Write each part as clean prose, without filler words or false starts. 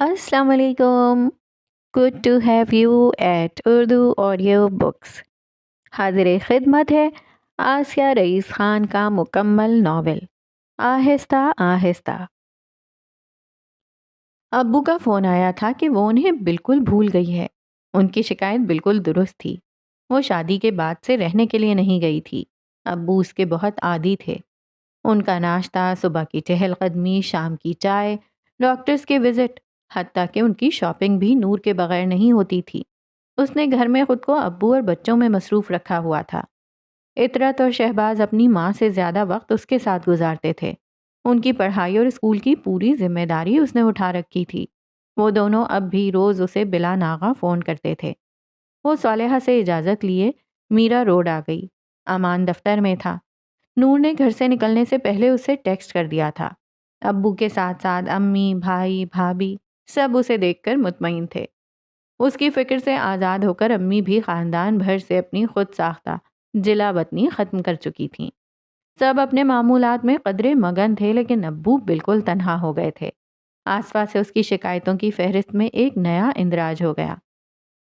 السلام علیکم. Good to have you at Urdu audio books. حاضر خدمت ہے آسیہ رئیس خان کا مکمل ناول آہستہ آہستہ. ابو کا فون آیا تھا کہ وہ انہیں بالکل بھول گئی ہے. ان کی شکایت بالکل درست تھی. وہ شادی کے بعد سے رہنے کے لیے نہیں گئی تھی. ابو اس کے بہت عادی تھے. ان کا ناشتہ، صبح کی چہل قدمی، شام کی چائے، ڈاکٹرز کے وزٹ، حتیٰ کہ ان کی شاپنگ بھی نور کے بغیر نہیں ہوتی تھی. اس نے گھر میں خود کو ابو اور بچوں میں مصروف رکھا ہوا تھا. عطرت اور شہباز اپنی ماں سے زیادہ وقت اس کے ساتھ گزارتے تھے. ان کی پڑھائی اور اسکول کی پوری ذمہ داری اس نے اٹھا رکھی تھی. وہ دونوں اب بھی روز اسے بلا ناغہ فون کرتے تھے. وہ صالحہ سے اجازت لیے میرا روڈ آ گئی. امان دفتر میں تھا. نور نے گھر سے نکلنے سے پہلے اسے ٹیکسٹ کر دیا تھا. ابو کے ساتھ ساتھ امی، بھائی، بھابھی سب اسے دیکھ کر مطمئن تھے. اس کی فکر سے آزاد ہو کر امی بھی خاندان بھر سے اپنی خود ساختہ جلا وطنی ختم کر چکی تھیں. سب اپنے معمولات میں قدرے مگن تھے، لیکن ابو بالکل تنہا ہو گئے تھے. آسفا سے اس کی شکایتوں کی فہرست میں ایک نیا اندراج ہو گیا.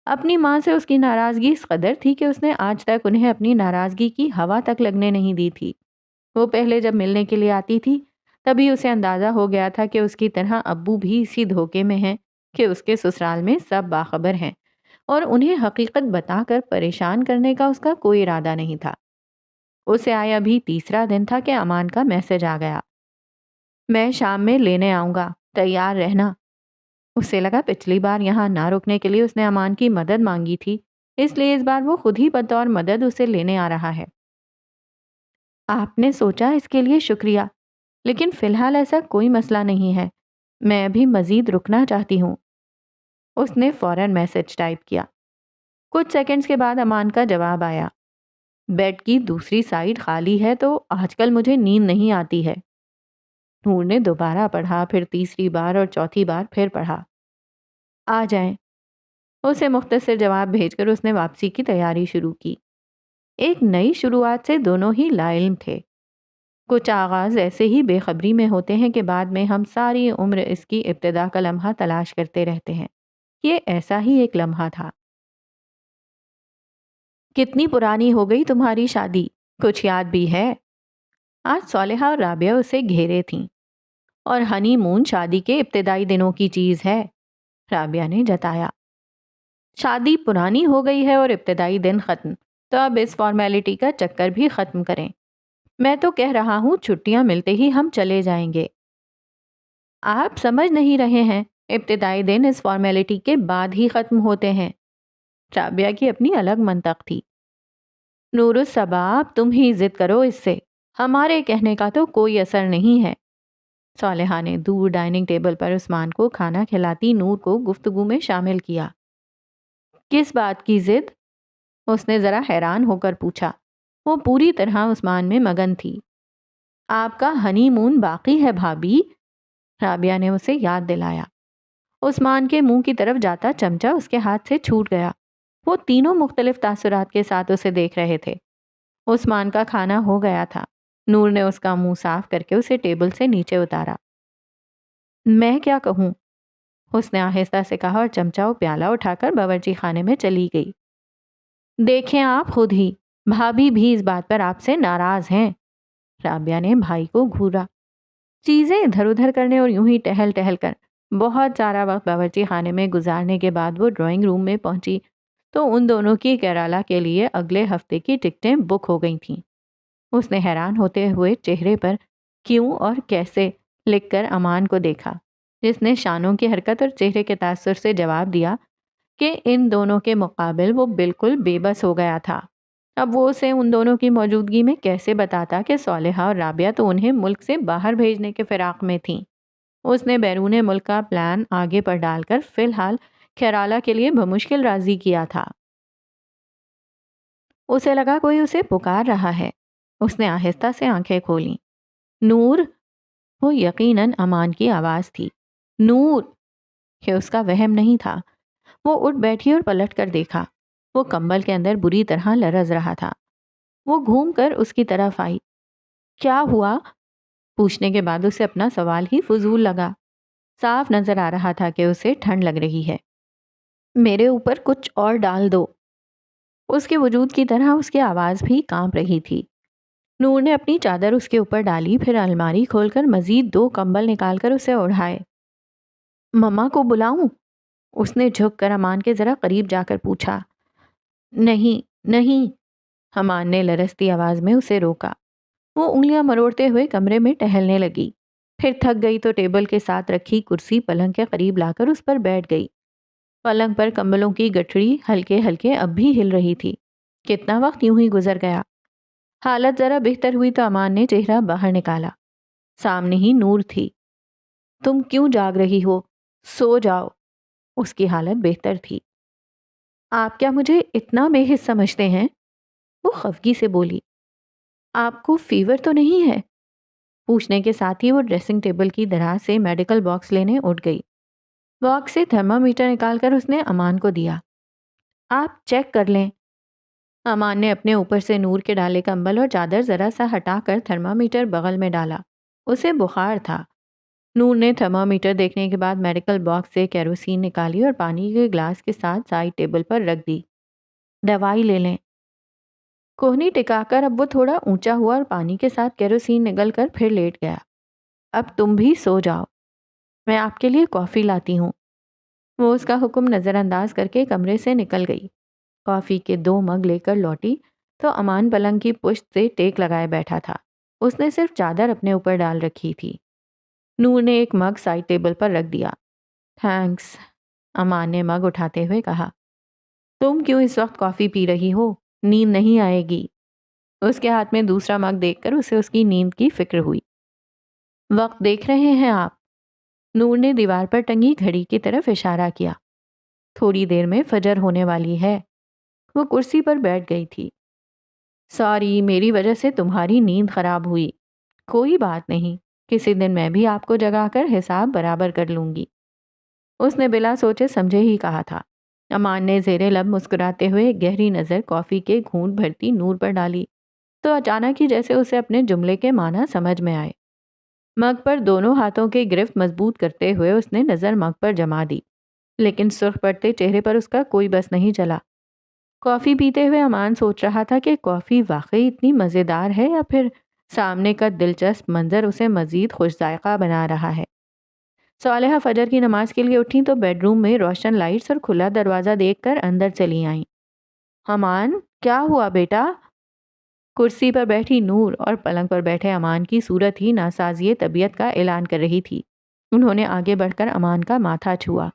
اپنی ماں سے اس کی ناراضگی اس قدر تھی کہ اس نے آج تک انہیں اپنی ناراضگی کی ہوا تک لگنے نہیں دی تھی. وہ پہلے جب ملنے کے لیے آتی تھی تبھی اسے اندازہ ہو گیا تھا کہ اس کی طرح ابو بھی اسی دھوکے میں ہیں کہ اس کے سسرال میں سب باخبر ہیں اور انہیں حقیقت بتا کر پریشان کرنے کا اس کا کوئی ارادہ نہیں تھا. اسے آیا ابھی تیسرا دن تھا کہ امان کا میسج آ گیا. میں شام میں لینے آؤں گا، تیار رہنا. اسے لگا پچھلی بار یہاں نہ رکنے کے لیے اس نے امان کی مدد مانگی تھی، اس لیے اس بار وہ خود ہی بطور مدد اسے لینے آ رہا ہے. آپ نے سوچا اس کے لیے شکریہ، لیکن فی الحال ایسا کوئی مسئلہ نہیں ہے. میں ابھی مزید رکنا چاہتی ہوں. اس نے فوراً میسج ٹائپ کیا. کچھ سیکنڈز کے بعد امان کا جواب آیا. بیڈ کی دوسری سائیڈ خالی ہے تو آج کل مجھے نیند نہیں آتی ہے. نور نے دوبارہ پڑھا، پھر تیسری بار اور چوتھی بار پھر پڑھا. آ جائیں. اسے مختصر جواب بھیج کر اس نے واپسی کی تیاری شروع کی. ایک نئی شروعات سے دونوں ہی لا علم تھے. کچھ آغاز ایسے ہی بے خبری میں ہوتے ہیں کہ بعد میں ہم ساری عمر اس کی ابتدا کا لمحہ تلاش کرتے رہتے ہیں. یہ ایسا ہی ایک لمحہ تھا. کتنی پرانی ہو گئی تمہاری شادی؟ کچھ یاد بھی ہے؟ آج صالحہ اور رابعہ اسے گھیرے تھیں. اور ہنی مون شادی کے ابتدائی دنوں کی چیز ہے، رابعہ نے جتایا. شادی پرانی ہو گئی ہے اور ابتدائی دن ختم، تو اب اس فارمیلٹی کا چکر بھی ختم کریں. میں تو کہہ رہا ہوں چھٹیاں ملتے ہی ہم چلے جائیں گے. آپ سمجھ نہیں رہے ہیں، ابتدائی دن اس فارمیلٹی کے بعد ہی ختم ہوتے ہیں. رابعہ کی اپنی الگ منطق تھی. نور الصباح، تم ہی ضد کرو اس سے، ہمارے کہنے کا تو کوئی اثر نہیں ہے. صالحہ نے دور ڈائننگ ٹیبل پر عثمان کو کھانا کھلاتی نور کو گفتگو میں شامل کیا. کس بات کی ضد؟ اس نے ذرا حیران ہو کر پوچھا. وہ پوری طرح عثمان میں مگن تھی. آپ کا ہنی مون باقی ہے بھابھی، رابعہ نے اسے یاد دلایا. عثمان کے منہ کی طرف جاتا چمچہ اس کے ہاتھ سے چھوٹ گیا. وہ تینوں مختلف تاثرات کے ساتھ اسے دیکھ رہے تھے. عثمان کا کھانا ہو گیا تھا. نور نے اس کا منہ صاف کر کے اسے ٹیبل سے نیچے اتارا. میں کیا کہوں؟ اس نے آہستہ سے کہا اور چمچہ و پیالہ اٹھا کر باورچی خانے میں چلی گئی. دیکھیں آپ خود ہی، بھابھی بھی اس بات پر آپ سے ناراض ہیں. رابعہ نے بھائی کو گھورا. چیزیں ادھر ادھر کرنے اور یوں ہی ٹہل ٹہل کر بہت سارا وقت باورچی خانے میں گزارنے کے بعد وہ ڈرائنگ روم میں پہنچی تو ان دونوں کی کیرالا کے لیے اگلے ہفتے کی ٹکٹیں بک ہو گئی تھیں. اس نے حیران ہوتے ہوئے چہرے پر کیوں اور کیسے لکھ کر امان کو دیکھا، جس نے شانوں کی حرکت اور چہرے کے تاثر سے جواب دیا کہ ان دونوں کے مقابل وہ بالکل بے بس ہو گیا تھا. اب وہ اسے ان دونوں کی موجودگی میں کیسے بتاتا کہ صالحہ اور رابعہ تو انہیں ملک سے باہر بھیجنے کے فراق میں تھیں. اس نے بیرون ملک کا پلان آگے پر ڈال کر فی الحال کیرالا کے لیے بمشکل راضی کیا تھا. اسے لگا کوئی اسے پکار رہا ہے. اس نے آہستہ سے آنکھیں کھولیں. نور! وہ یقیناً امان کی آواز تھی. نور! یہ اس کا وہم نہیں تھا. وہ اٹھ بیٹھی اور پلٹ کر دیکھا. وہ کمبل کے اندر بری طرح لرز رہا تھا. وہ گھوم کر اس کی طرف آئی. کیا ہوا؟ پوچھنے کے بعد اسے اپنا سوال ہی فضول لگا. صاف نظر آ رہا تھا کہ اسے ٹھنڈ لگ رہی ہے۔ میرے اوپر کچھ اور ڈال دو۔ اس کے وجود کی طرح اس کی آواز بھی کانپ رہی تھی۔ نور نے اپنی چادر اس کے اوپر ڈالی، پھر الماری کھول کر مزید 2 کمبل نکال کر اسے اوڑھائے۔ مما کو بلاؤں؟ اس نے جھک کر امان کے ذرا قریب جا کر پوچھا۔ نہیں نہیں، امان نے لرزتی آواز میں اسے روکا۔ وہ انگلیاں مروڑتے ہوئے کمرے میں ٹہلنے لگی، پھر تھک گئی تو ٹیبل کے ساتھ رکھی کرسی پلنگ کے قریب لا کر اس پر بیٹھ گئی۔ پلنگ پر کمبلوں کی گٹھڑی ہلکے ہلکے اب بھی ہل رہی تھی۔ کتنا وقت یوں ہی گزر گیا۔ حالت ذرا بہتر ہوئی تو امان نے چہرہ باہر نکالا۔ سامنے ہی نور تھی۔ تم کیوں جاگ رہی ہو؟ سو جاؤ۔ اس کی حالت بہتر تھی۔ آپ کیا مجھے اتنا بے حس سمجھتے ہیں؟ وہ خفگی سے بولی۔ آپ کو فیور تو نہیں ہے؟ پوچھنے کے ساتھ ہی وہ ڈریسنگ ٹیبل کی دراز سے میڈیکل باکس لینے اٹھ گئی۔ باکس سے تھرمامیٹر نکال کر اس نے امان کو دیا۔ آپ چیک کر لیں۔ امان نے اپنے اوپر سے نور کے ڈالے کمبل اور چادر ذرا سا ہٹا کر تھرمامیٹر بغل میں ڈالا۔ اسے بخار تھا۔ نور نے تھرمامیٹر دیکھنے کے بعد میڈیکل باکس سے کیروسین نکالی اور پانی کے گلاس کے ساتھ سائڈ ٹیبل پر رکھ دی۔ دوائی لے لیں۔ کوہنی ٹکا کر اب وہ تھوڑا اونچا ہوا اور پانی کے ساتھ کیروسین نگل کر پھر لیٹ گیا۔ اب تم بھی سو جاؤ، میں آپ کے لیے کافی لاتی ہوں۔ وہ اس کا حکم نظر انداز کر کے کمرے سے نکل گئی۔ کافی کے 2 مگ لے کر لوٹی تو امان پلنگ کی پشت سے ٹیک لگائے بیٹھا تھا۔ اس نے صرف چادر اپنے اوپر ڈال رکھی تھی۔ نور نے ایک مگ سائڈ ٹیبل پر رکھ دیا۔ تھینکس، امان نے مگ اٹھاتے ہوئے کہا۔ تم کیوں اس وقت کافی پی رہی ہو؟ نیند نہیں آئے گی۔ اس کے ہاتھ میں دوسرا مگ دیکھ کر اسے اس کی نیند کی فکر ہوئی۔ وقت دیکھ رہے ہیں آپ؟ نور نے دیوار پر ٹنگی گھڑی کی طرف اشارہ کیا۔ تھوڑی دیر میں فجر ہونے والی ہے۔ وہ کرسی پر بیٹھ گئی تھی۔ سوری، میری وجہ سے تمہاری نیند خراب ہوئی۔ کوئی بات نہیں، کسی دن میں بھی آپ کو جگا کر حساب برابر کر لوں گی۔ اس نے بلا سوچے سمجھے ہی کہا تھا۔ امان نے زیر لب مسکراتے ہوئے گہری نظر کافی کے گھونٹ بھرتی نور پر ڈالی تو اچانک ہی جیسے اسے اپنے جملے کے معنی سمجھ میں آئے۔ مگ پر دونوں ہاتھوں کے گرفت مضبوط کرتے ہوئے اس نے نظر مگ پر جما دی، لیکن سرخ پڑتے چہرے پر اس کا کوئی بس نہیں چلا۔ کافی پیتے ہوئے امان سوچ رہا تھا کہ کافی واقعی اتنی مزیدار ہے یا پھر سامنے کا دلچسپ منظر اسے مزید خوش ذائقہ بنا رہا ہے۔ صالحہ فجر کی نماز کے لیے اٹھیں تو بیڈ روم میں روشن لائٹس اور کھلا دروازہ دیکھ کر اندر چلی آئیں۔ امان، کیا ہوا بیٹا؟ کرسی پر بیٹھی نور اور پلنگ پر بیٹھے امان کی صورت ہی ناسازی طبیعت کا اعلان کر رہی تھی۔ انہوں نے آگے بڑھ کر امان کا ماتھا چھوا۔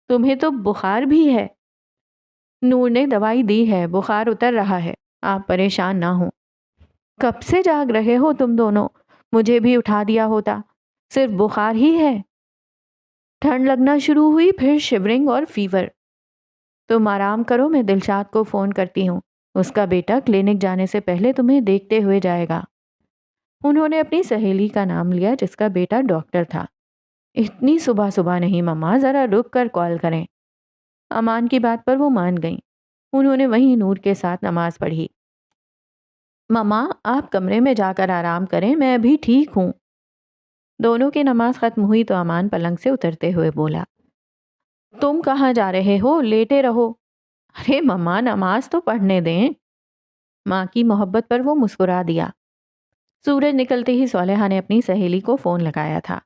تمہیں تو بخار بھی ہے؟ نور نے دوائی دی ہے، بخار اتر رہا ہے، آپ پریشان نہ ہوں۔ کب سے جاگ رہے ہو تم دونوں؟ مجھے بھی اٹھا دیا ہوتا۔ صرف بخار ہی ہے؟ ٹھنڈ لگنا شروع ہوئی، پھر شیورنگ اور فیور۔ تم آرام کرو، میں دلشاد کو فون کرتی ہوں۔ اس کا بیٹا کلینک جانے سے پہلے تمہیں دیکھتے ہوئے جائے گا۔ انہوں نے اپنی سہیلی کا نام لیا جس کا بیٹا ڈاکٹر تھا۔ اتنی صبح صبح نہیں مما، ذرا رک کر کال کریں۔ امان کی بات پر وہ مان گئیں۔ انہوں نے وہیں نور کے ساتھ نماز پڑھی۔ مما، آپ کمرے میں جا کر آرام کریں، میں ابھی ٹھیک ہوں۔ دونوں کی نماز ختم ہوئی تو امان پلنگ سے اترتے ہوئے بولا، تم کہاں جا رہے ہو؟ لیٹے رہو۔ ارے مما، نماز تو پڑھنے دیں۔ ماں کی محبت پر وہ مسکرا دیا۔ سورج نکلتے ہی صالحہ نے اپنی سہیلی کو فون لگایا تھا۔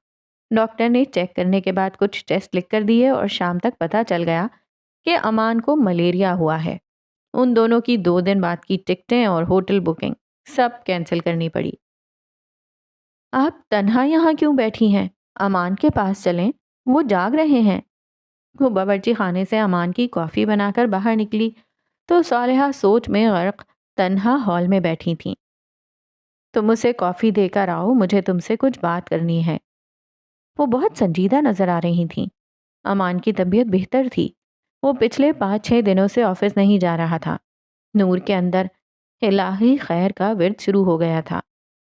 ڈاکٹر نے چیک کرنے کے بعد کچھ ٹیسٹ لکھ کر دیے اور شام تک پتہ چل گیا کہ امان کو ملیریا ہوا ہے۔ ان دونوں کی 2 دن بعد کی ٹکٹیں اور ہوٹل بکنگ سب کینسل کرنی پڑی۔ آپ تنہا یہاں کیوں بیٹھی ہیں؟ امان کے پاس چلیں، وہ جاگ رہے ہیں۔ وہ باورچی خانے سے امان کی کافی بنا کر باہر نکلی تو صالحہ سوچ میں غرق تنہا ہال میں بیٹھی تھیں۔ تم اسے کافی دے کر آؤ، مجھے تم سے کچھ بات کرنی ہے۔ وہ بہت سنجیدہ نظر آ رہی تھیں۔ امان کی طبیعت بہتر تھی۔ وہ پچھلے 5-6 دنوں سے آفس نہیں جا رہا تھا۔ نور کے اندر الہی خیر کا ورد شروع ہو گیا تھا۔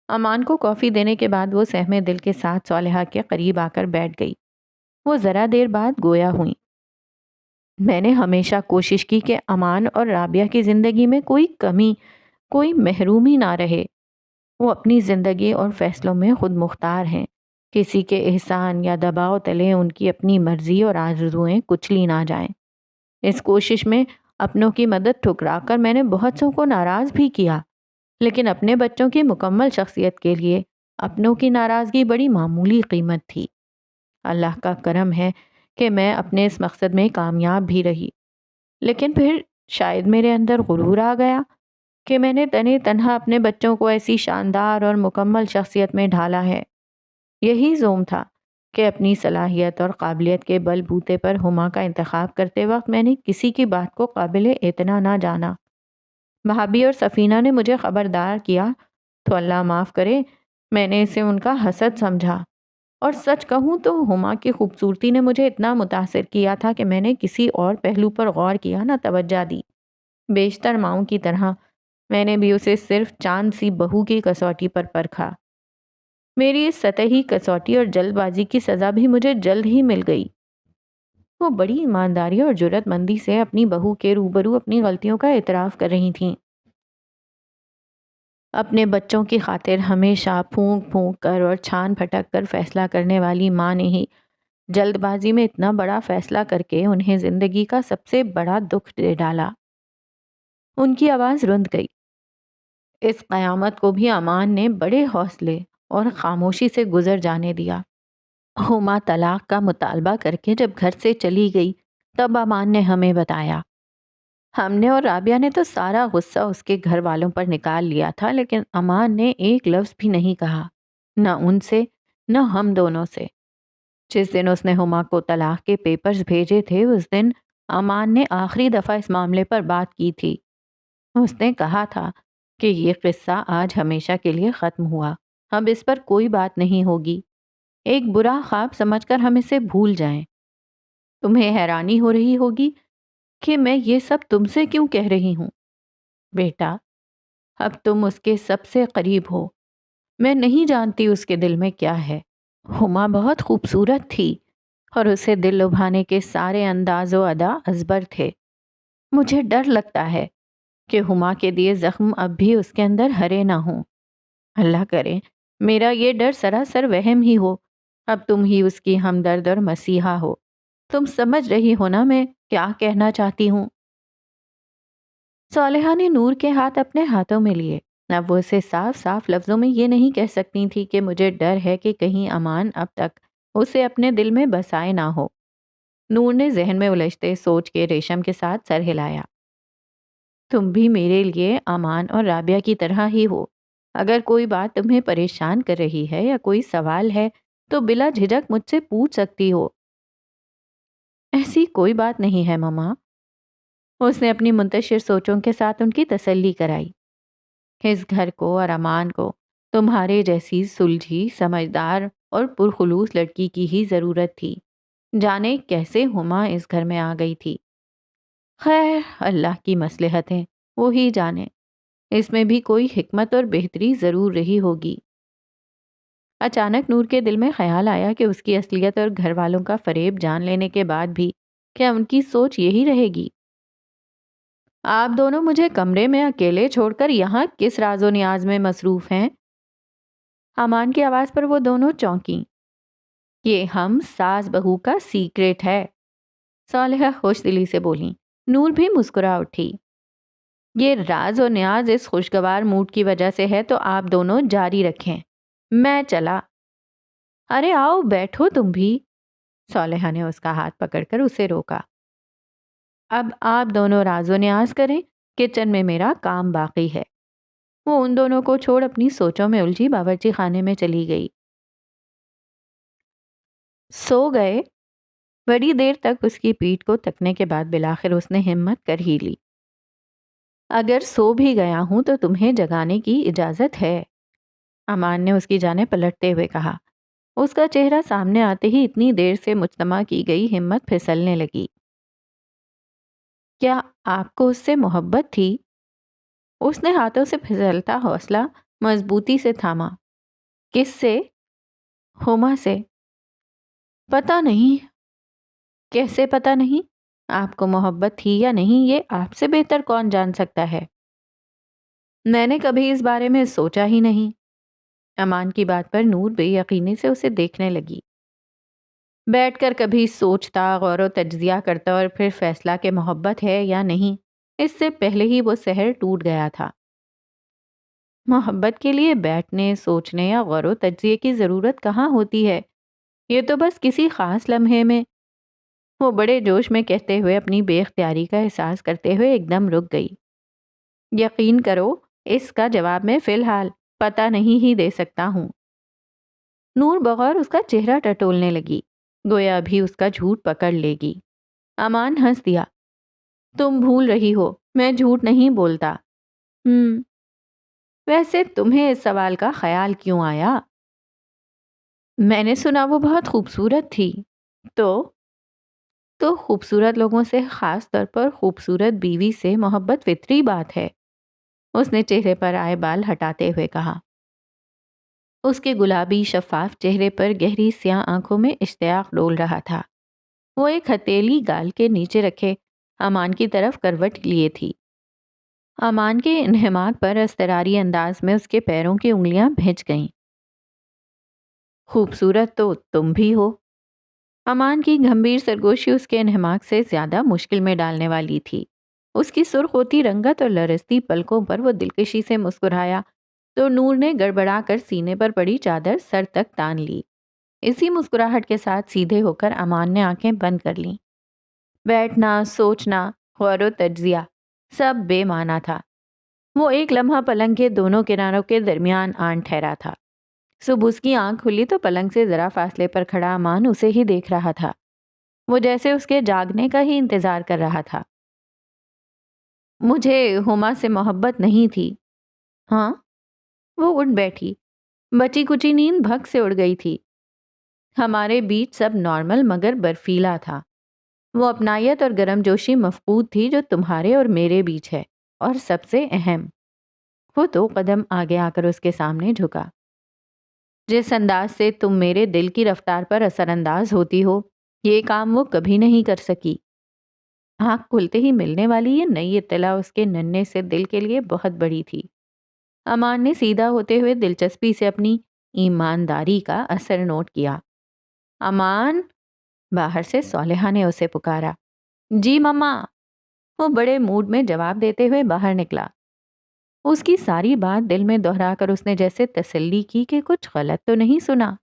امان کو کافی دینے کے بعد وہ سہمے دل کے ساتھ صالحہ کے قریب آ کر بیٹھ گئی۔ وہ ذرا دیر بعد گویا ہوئیں۔ میں نے ہمیشہ کوشش کی کہ امان اور رابعہ کی زندگی میں کوئی کمی، کوئی محرومی نہ رہے۔ وہ اپنی زندگی اور فیصلوں میں خود مختار ہیں۔ کسی کے احسان یا دباؤ تلے ان کی اپنی مرضی اور آرزوئیں کچلی نہ جائیں۔ اس کوشش میں اپنوں کی مدد ٹھکرا کر میں نے بہت سو کو ناراض بھی کیا، لیکن اپنے بچوں کی مکمل شخصیت کے لیے اپنوں کی ناراضگی بڑی معمولی قیمت تھی۔ اللہ کا کرم ہے کہ میں اپنے اس مقصد میں کامیاب بھی رہی، لیکن پھر شاید میرے اندر غرور آ گیا کہ میں نے تنے تنہا اپنے بچوں کو ایسی شاندار اور مکمل شخصیت میں ڈھالا ہے۔ یہی زوم تھا کہ اپنی صلاحیت اور قابلیت کے بل بوتے پر ہما کا انتخاب کرتے وقت میں نے کسی کی بات کو قابل اعتنا نہ جانا۔ بھابھی اور سفینہ نے مجھے خبردار کیا تو اللہ معاف کرے، میں نے اسے ان کا حسد سمجھا، اور سچ کہوں تو ہما کی خوبصورتی نے مجھے اتنا متاثر کیا تھا کہ میں نے کسی اور پہلو پر غور کیا نہ توجہ دی۔ بیشتر ماؤں کی طرح میں نے بھی اسے صرف چاند سی بہو کی کسوٹی پر پرکھا۔ میری اس سطحی کسوٹی اور جلد بازی کی سزا بھی مجھے جلد ہی مل گئی۔ وہ بڑی ایمانداری اور جرات مندی سے اپنی بہو کے روبرو اپنی غلطیوں کا اعتراف کر رہی تھیں۔ اپنے بچوں کی خاطر ہمیشہ پھونک پھونک کر اور چھان پھٹک کر فیصلہ کرنے والی ماں نے ہی جلد بازی میں اتنا بڑا فیصلہ کر کے انہیں زندگی کا سب سے بڑا دکھ دے ڈالا۔ ان کی آواز رند گئی۔ اس قیامت کو بھی امان نے بڑے حوصلے اور خاموشی سے گزر جانے دیا۔ ہما طلاق کا مطالبہ کر کے جب گھر سے چلی گئی تب امان نے ہمیں بتایا۔ ہم نے اور رابعہ نے تو سارا غصہ اس کے گھر والوں پر نکال لیا تھا، لیکن امان نے ایک لفظ بھی نہیں کہا، نہ ان سے نہ ہم دونوں سے۔ جس دن اس نے ہما کو طلاق کے پیپرز بھیجے تھے اس دن امان نے آخری دفعہ اس معاملے پر بات کی تھی۔ اس نے کہا تھا کہ یہ قصہ آج ہمیشہ کے لیے ختم ہوا، اب اس پر کوئی بات نہیں ہوگی، ایک برا خواب سمجھ کر ہم اسے بھول جائیں۔ تمہیں حیرانی ہو رہی ہوگی کہ میں یہ سب تم سے کیوں کہہ رہی ہوں؟ بیٹا، اب تم اس کے سب سے قریب ہو، میں نہیں جانتی اس کے دل میں کیا ہے۔ ہما بہت خوبصورت تھی اور اسے دل لبھانے کے سارے انداز و ادا ازبر تھے۔ مجھے ڈر لگتا ہے کہ ہما کے دیے زخم اب بھی اس کے اندر ہرے نہ ہوں۔ اللہ کرے میرا یہ ڈر سراسر وہم ہی ہو، اب تم ہی اس کی ہمدرد اور مسیحا ہو۔ تم سمجھ رہی ہو نا میں کیا کہنا چاہتی ہوں؟ صالحہ نے نور کے ہاتھ اپنے ہاتھوں میں لیے۔ اب وہ اسے صاف صاف لفظوں میں یہ نہیں کہہ سکتی تھی کہ مجھے ڈر ہے کہ کہیں امان اب تک اسے اپنے دل میں بسائے نہ ہو۔ نور نے ذہن میں الجھتے سوچ کے ریشم کے ساتھ سر ہلایا۔ تم بھی میرے لیے امان اور رابعہ کی طرح ہی ہو۔ اگر کوئی بات تمہیں پریشان کر رہی ہے یا کوئی سوال ہے تو بلا جھجک مجھ سے پوچھ سکتی ہو۔ ایسی کوئی بات نہیں ہے ماما، اس نے اپنی منتشر سوچوں کے ساتھ ان کی تسلی کرائی۔ اس گھر کو اور امان کو تمہارے جیسی سلجھی، سمجھدار اور پرخلوص لڑکی کی ہی ضرورت تھی۔ جانے کیسے ہما اس گھر میں آ گئی تھی۔ خیر، اللہ کی مصلحتیں وہی جانے، اس میں بھی کوئی حکمت اور بہتری ضرور رہی ہوگی۔ اچانک نور کے دل میں خیال آیا کہ اس کی اصلیت اور گھر والوں کا فریب جان لینے کے بعد بھی کیا ان کی سوچ یہی رہے گی؟ آپ دونوں مجھے کمرے میں اکیلے چھوڑ کر یہاں کس راز و نیاز میں مصروف ہیں؟ امان کی آواز پر وہ دونوں چونکیں۔ یہ ہم ساس بہو کا سیکریٹ ہے، صالحہ خوش دلی سے بولیں۔ نور بھی مسکرا اٹھی۔ یہ راز و نیاز اس خوشگوار موڈ کی وجہ سے ہے تو آپ دونوں جاری رکھیں، میں چلا۔ ارے آؤ بیٹھو تم بھی، صالحہ نے اس کا ہاتھ پکڑ کر اسے روکا۔ اب آپ دونوں راز و نیاز کریں، کچن میں میرا کام باقی ہے۔ وہ ان دونوں کو چھوڑ اپنی سوچوں میں الجھی باورچی خانے میں چلی گئی۔ سو گئے؟ بڑی دیر تک اس کی پیٹھ کو تکنے کے بعد بالآخر اس نے ہمت کر ہی لی۔ اگر سو بھی گیا ہوں تو تمہیں جگانے کی اجازت ہے، امان نے اس کی جانب پلٹتے ہوئے کہا۔ اس کا چہرہ سامنے آتے ہی اتنی دیر سے مجتمع کی گئی ہمت پھسلنے لگی۔ کیا آپ کو اس سے محبت تھی؟ اس نے ہاتھوں سے پھسلتا حوصلہ مضبوطی سے تھاما۔ کس سے؟ ہما سے۔ پتہ نہیں۔ کیسے پتہ نہیں؟ آپ کو محبت تھی یا نہیں یہ آپ سے بہتر کون جان سکتا ہے؟ میں نے کبھی اس بارے میں سوچا ہی نہیں۔ امان کی بات پر نور بے یقینی سے اسے دیکھنے لگی۔ بیٹھ کر کبھی سوچتا، غور و تجزیہ کرتا اور پھر فیصلہ کہ محبت ہے یا نہیں، اس سے پہلے ہی وہ سحر ٹوٹ گیا تھا۔ محبت کے لیے بیٹھنے، سوچنے یا غور و تجزیے کی ضرورت کہاں ہوتی ہے؟ یہ تو بس کسی خاص لمحے میں۔ وہ بڑے جوش میں کہتے ہوئے اپنی بے اختیاری کا احساس کرتے ہوئے ایک دم رک گئی۔ یقین کرو، اس کا جواب میں فی الحال پتہ نہیں ہی دے سکتا ہوں۔ نور بغور اس کا چہرہ ٹٹولنے لگی، گویا ابھی اس کا جھوٹ پکڑ لے گی۔ امان ہنس دیا۔ تم بھول رہی ہو، میں جھوٹ نہیں بولتا۔ ویسے تمہیں اس سوال کا خیال کیوں آیا؟ میں نے سنا وہ بہت خوبصورت تھی۔ تو خوبصورت لوگوں سے، خاص طور پر خوبصورت بیوی سے محبت فطری بات ہے، اس نے چہرے پر آئے بال ہٹاتے ہوئے کہا۔ اس کے گلابی شفاف چہرے پر گہری سیاہ آنکھوں میں اشتیاق ڈول رہا تھا۔ وہ ایک ہتھیلی گال کے نیچے رکھے امان کی طرف کروٹ لیے تھی۔ امان کے انہماک پر اضطراری انداز میں اس کے پیروں کی انگلیاں بھیج گئیں۔ خوبصورت تو تم بھی ہو۔ امان کی گھمبیر سرگوشی اس کے انہماک سے زیادہ مشکل میں ڈالنے والی تھی۔ اس کی سرخ ہوتی رنگت اور لرزتی پلکوں پر وہ دلکشی سے مسکرایا تو نور نے گڑبڑا کر سینے پر پڑی چادر سر تک تان لی۔ اسی مسکراہٹ کے ساتھ سیدھے ہو کر امان نے آنکھیں بند کر لیں۔ بیٹھنا، سوچنا، غور و تجزیہ سب بے معنی تھا۔ وہ ایک لمحہ پلنگ کے دونوں کناروں کے درمیان آن ٹھہرا تھا۔ صبح اس کی آنکھ کھلی تو پلنگ سے ذرا فاصلے پر کھڑا امان اسے ہی دیکھ رہا تھا۔ وہ جیسے اس کے جاگنے کا ہی انتظار کر رہا تھا۔ مجھے ہما سے محبت نہیں تھی۔ ہاں؟ وہ اٹھ بیٹھی۔ بچی کچی نیند بھگ سے اڑ گئی تھی۔ ہمارے بیچ سب نارمل مگر برفیلا تھا۔ وہ اپنائیت اور گرم جوشی مفقود تھی جو تمہارے اور میرے بیچ ہے، اور سب سے اہم۔ وہ 2 قدم آگے آ کر اس کے سامنے جھکا۔ جس انداز سے تم میرے دل کی رفتار پر اثر انداز ہوتی ہو، یہ کام وہ کبھی نہیں کر سکی۔ آنکھ کھلتے ہی ملنے والی یہ نئی اطلاع اس کے ننھے سے دل کے لیے بہت بڑی تھی۔ امان نے سیدھا ہوتے ہوئے دلچسپی سے اپنی ایمانداری کا اثر نوٹ کیا۔ امان، باہر سے صالحہ نے اسے پکارا۔ جی مما، وہ بڑے موڈ میں جواب دیتے ہوئے باہر نکلا۔ اس کی ساری بات دل میں دہرا کر اس نے جیسے تسلی کی کہ کچھ غلط تو نہیں سنا۔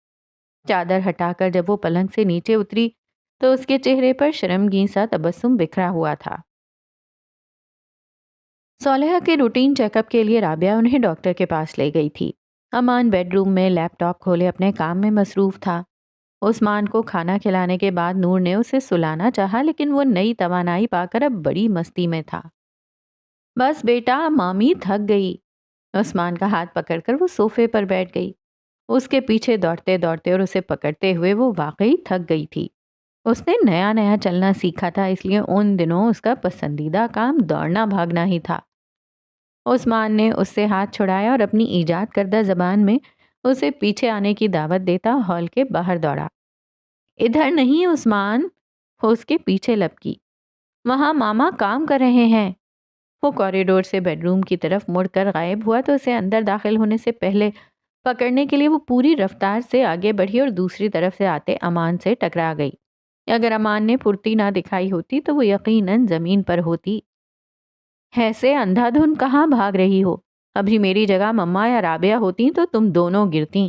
چادر ہٹا کر جب وہ پلنگ سے نیچے اتری تو اس کے چہرے پر شرمگین سا تبسم بکھرا ہوا تھا۔ صالحہ کے روٹین چیک اپ کے لیے رابعہ انہیں ڈاکٹر کے پاس لے گئی تھی۔ امان بیڈ روم میں لیپ ٹاپ کھولے اپنے کام میں مصروف تھا۔ عثمان کو کھانا کھلانے کے بعد نور نے اسے سلانا چاہا، لیکن وہ نئی توانائی پا کر اب بڑی مستی میں تھا۔ بس بیٹا، مامی تھک گئی۔ عثمان کا ہاتھ پکڑ کر وہ صوفے پر بیٹھ گئی۔ اس کے پیچھے دوڑتے دوڑتے اور اسے پکڑتے ہوئے وہ واقعی تھک گئی تھی۔ اس نے نیا نیا چلنا سیکھا تھا، اس لیے ان دنوں اس کا پسندیدہ کام دوڑنا بھاگنا ہی تھا۔ عثمان نے اس سے ہاتھ چھڑایا اور اپنی ایجاد کردہ زبان میں اسے پیچھے آنے کی دعوت دیتا ہال کے باہر دوڑا۔ ادھر نہیں عثمان، وہ اس کے پیچھے لپکی۔ وہاں ماما کام کر رہے ہیں۔ وہ کوریڈور سے بیڈ روم کی طرف مڑ کر غائب ہوا تو اسے اندر داخل ہونے سے پہلے پکڑنے کے لیے وہ پوری رفتار سے آگے بڑھی اور دوسری طرف سے آتے امان سے ٹکرا گئی۔ اگر امان نے پھرتی نہ دکھائی ہوتی تو وہ یقیناً زمین پر ہوتی۔ ایسے اندھا دھن کہاں بھاگ رہی ہو؟ ابھی میری جگہ مما یا رابعہ ہوتی تو تم دونوں گرتیں۔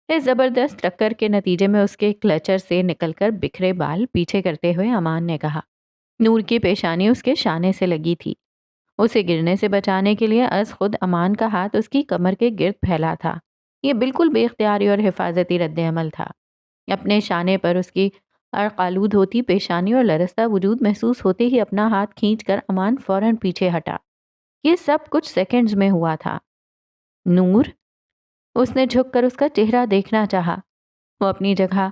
اس زبردست ٹکر کے نتیجے میں اس کے کلچر سے نکل کر بکھرے بال پیچھے کرتے ہوئے امان نے کہا۔ نور کی پیشانی اس کے شانے سے لگی تھی۔ اسے گرنے سے بچانے کے لیے از خود امان کا ہاتھ اس کی کمر کے گرد پھیلا تھا۔ یہ بالکل بے اختیاری اور حفاظتی رد عمل تھا۔ اپنے شانے پر اس کی ارقالود ہوتی پیشانی اور لرزتا وجود محسوس ہوتے ہی اپنا ہاتھ کھینچ کر امان فوراً پیچھے ہٹا۔ یہ سب کچھ سیکنڈز میں ہوا تھا۔ نور، اس نے جھک کر اس کا چہرہ دیکھنا چاہا۔ وہ اپنی جگہ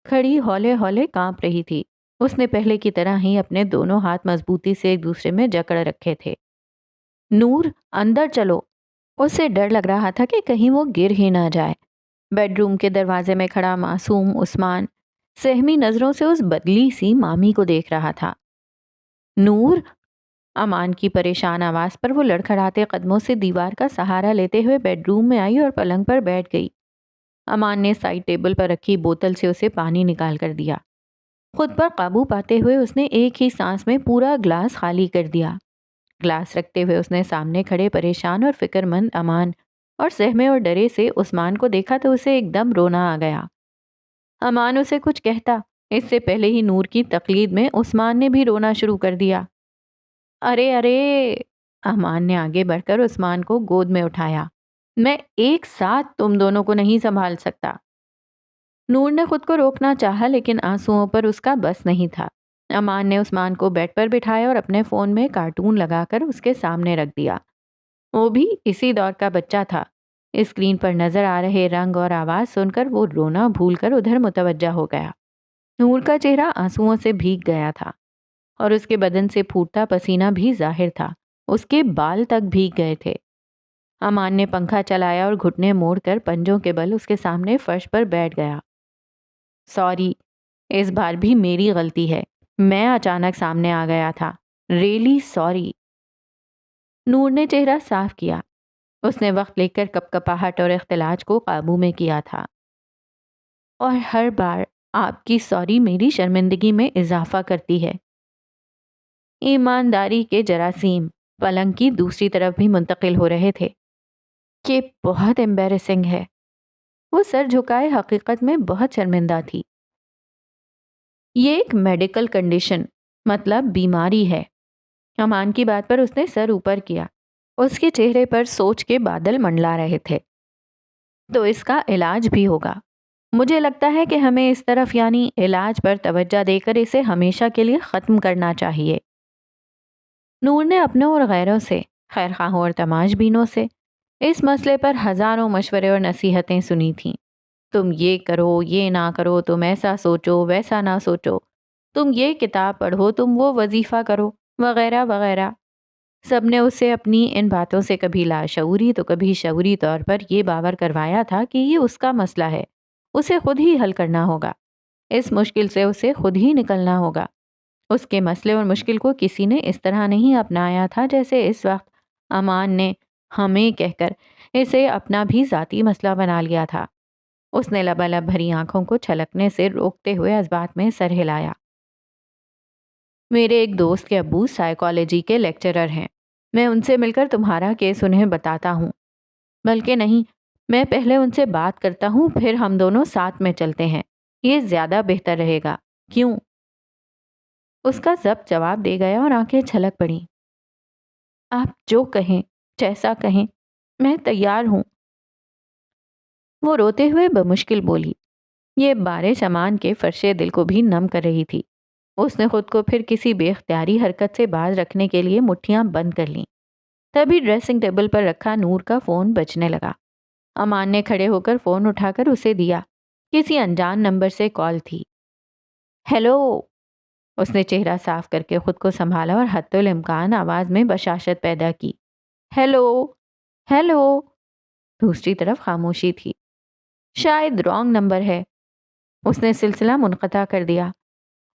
کھڑی ہولے ہولے کانپ رہی تھی۔ اس نے پہلے کی طرح ہی اپنے دونوں ہاتھ مضبوطی سے ایک دوسرے میں جکڑ رکھے تھے۔ نور، اندر چلو۔ اسے ڈر لگ رہا تھا کہ کہیں وہ گر ہی نہ جائے۔ بیڈ روم کے دروازے میں کھڑا معصوم عثمان سہمی نظروں سے اس بدلی سی مامی کو دیکھ رہا تھا۔ نور، امان کی پریشان آواز پر وہ لڑکھڑاتے قدموں سے دیوار کا سہارا لیتے ہوئے بیڈ روم میں آئی اور پلنگ پر بیٹھ گئی۔ امان نے سائڈ ٹیبل پر رکھی بوتل سے اسے پانی نکال کر دیا۔ خود پر قابو پاتے ہوئے اس نے ایک ہی سانس میں پورا گلاس خالی کر دیا۔ گلاس رکھتے ہوئے اس نے سامنے کھڑے پریشان اور فکر مند امان اور سہمے اور ڈرے سے عثمان کو دیکھا تو اسے ایک دم رونا آ گیا۔ امان اسے کچھ کہتا، اس سے پہلے ہی نور کی تقلید میں عثمان نے بھی رونا شروع کر دیا۔ ارے ارے! امان نے آگے بڑھ کر عثمان کو گود میں اٹھایا۔ میں ایک ساتھ تم دونوں کو نہیں سنبھال سکتا۔ نور نے خود کو روکنا چاہا لیکن آنسوؤں پر اس کا بس نہیں تھا۔ امان نے عثمان کو بیڈ پر بٹھایا اور اپنے فون میں کارٹون لگا کر اس کے سامنے رکھ دیا۔ وہ بھی اسی دور کا بچہ تھا۔ اسکرین پر نظر آ رہے رنگ اور آواز سن کر وہ رونا بھول کر ادھر متوجہ ہو گیا۔ نور کا چہرہ آنسوؤں سے بھیگ گیا تھا اور اس کے بدن سے پھوٹتا پسینہ بھی ظاہر تھا۔ اس کے بال تک بھیگ گئے تھے۔ امان نے پنکھا چلایا اور گھٹنے موڑ کر پنجوں کے بل اس کے سامنے فرش پر بیٹھ گیا۔ سوری، اس بار بھی میری غلطی ہے۔ میں اچانک سامنے آ گیا تھا۔ Really sorry. نور نے چہرہ صاف کیا۔ اس نے وقت لے کر کپکپاہٹ اور اختلاج کو قابو میں کیا تھا۔ اور ہر بار آپ کی سوری میری شرمندگی میں اضافہ کرتی ہے۔ ایمانداری کے جراثیم پلنگ کی دوسری طرف بھی منتقل ہو رہے تھے۔ کہ بہت ایمبیرسنگ ہے۔ وہ سر جھکائے حقیقت میں بہت شرمندہ تھی۔ یہ ایک میڈیکل کنڈیشن مطلب بیماری ہے۔ امان کی بات پر اس نے سر اوپر کیا۔ اس کے چہرے پر سوچ کے بادل منڈلا رہے تھے۔ تو اس کا علاج بھی ہوگا۔ مجھے لگتا ہے کہ ہمیں اس طرف یعنی علاج پر توجہ دے کر اسے ہمیشہ کے لیے ختم کرنا چاہیے۔ نور نے اپنوں اور غیروں سے، خیر خواہوں اور تماش بینوں سے اس مسئلے پر ہزاروں مشورے اور نصیحتیں سنی تھیں۔ تم یہ کرو، یہ نہ کرو، تم ایسا سوچو، ویسا نہ سوچو، تم یہ کتاب پڑھو، تم وہ وظیفہ کرو، وغیرہ وغیرہ۔ سب نے اسے اپنی ان باتوں سے کبھی لاشعوری تو کبھی شعوری طور پر یہ باور کروایا تھا کہ یہ اس کا مسئلہ ہے، اسے خود ہی حل کرنا ہوگا، اس مشکل سے اسے خود ہی نکلنا ہوگا۔ اس کے مسئلے اور مشکل کو کسی نے اس طرح نہیں اپنایا تھا جیسے اس وقت امان نے ہمیں کہہ کر اسے اپنا بھی ذاتی مسئلہ بنا لیا تھا۔ اس نے لبالب بھری آنکھوں کو چھلکنے سے روکتے ہوئے اس بات میں سر ہلایا۔ میرے ایک دوست کے ابو سائیکالوجی کے لیکچرر ہیں۔ میں ان سے مل کر تمہارا کیس انہیں بتاتا ہوں۔ بلکہ نہیں، میں پہلے ان سے بات کرتا ہوں، پھر ہم دونوں ساتھ میں چلتے ہیں۔ یہ زیادہ بہتر رہے گا۔ کیوں؟ اس کا ضبط جواب دے گیا اور آنکھیں چھلک پڑیں۔ آپ جو کہیں، جیسا کہیں، میں تیار ہوں۔ وہ روتے ہوئے بمشکل بولی۔ یہ بارش امان کے فرشے دل کو بھی نم کر رہی تھی۔ اس نے خود کو پھر کسی بے اختیاری حرکت سے باز رکھنے کے لیے مٹھیاں بند کر لیں۔ تبھی ڈریسنگ ٹیبل پر رکھا نور کا فون بجنے لگا۔ امان نے کھڑے ہو کر فون اٹھا کر اسے دیا۔ کسی انجان نمبر سے کال تھی۔ ہیلو! اس نے چہرہ صاف کر کے خود کو سنبھالا اور حتی الامکان آواز میں بشاشت پیدا کی۔ ہیلو! ہیلو! دوسری طرف خاموشی تھی۔ شاید رانگ نمبر ہے۔ اس نے سلسلہ منقطع کر دیا۔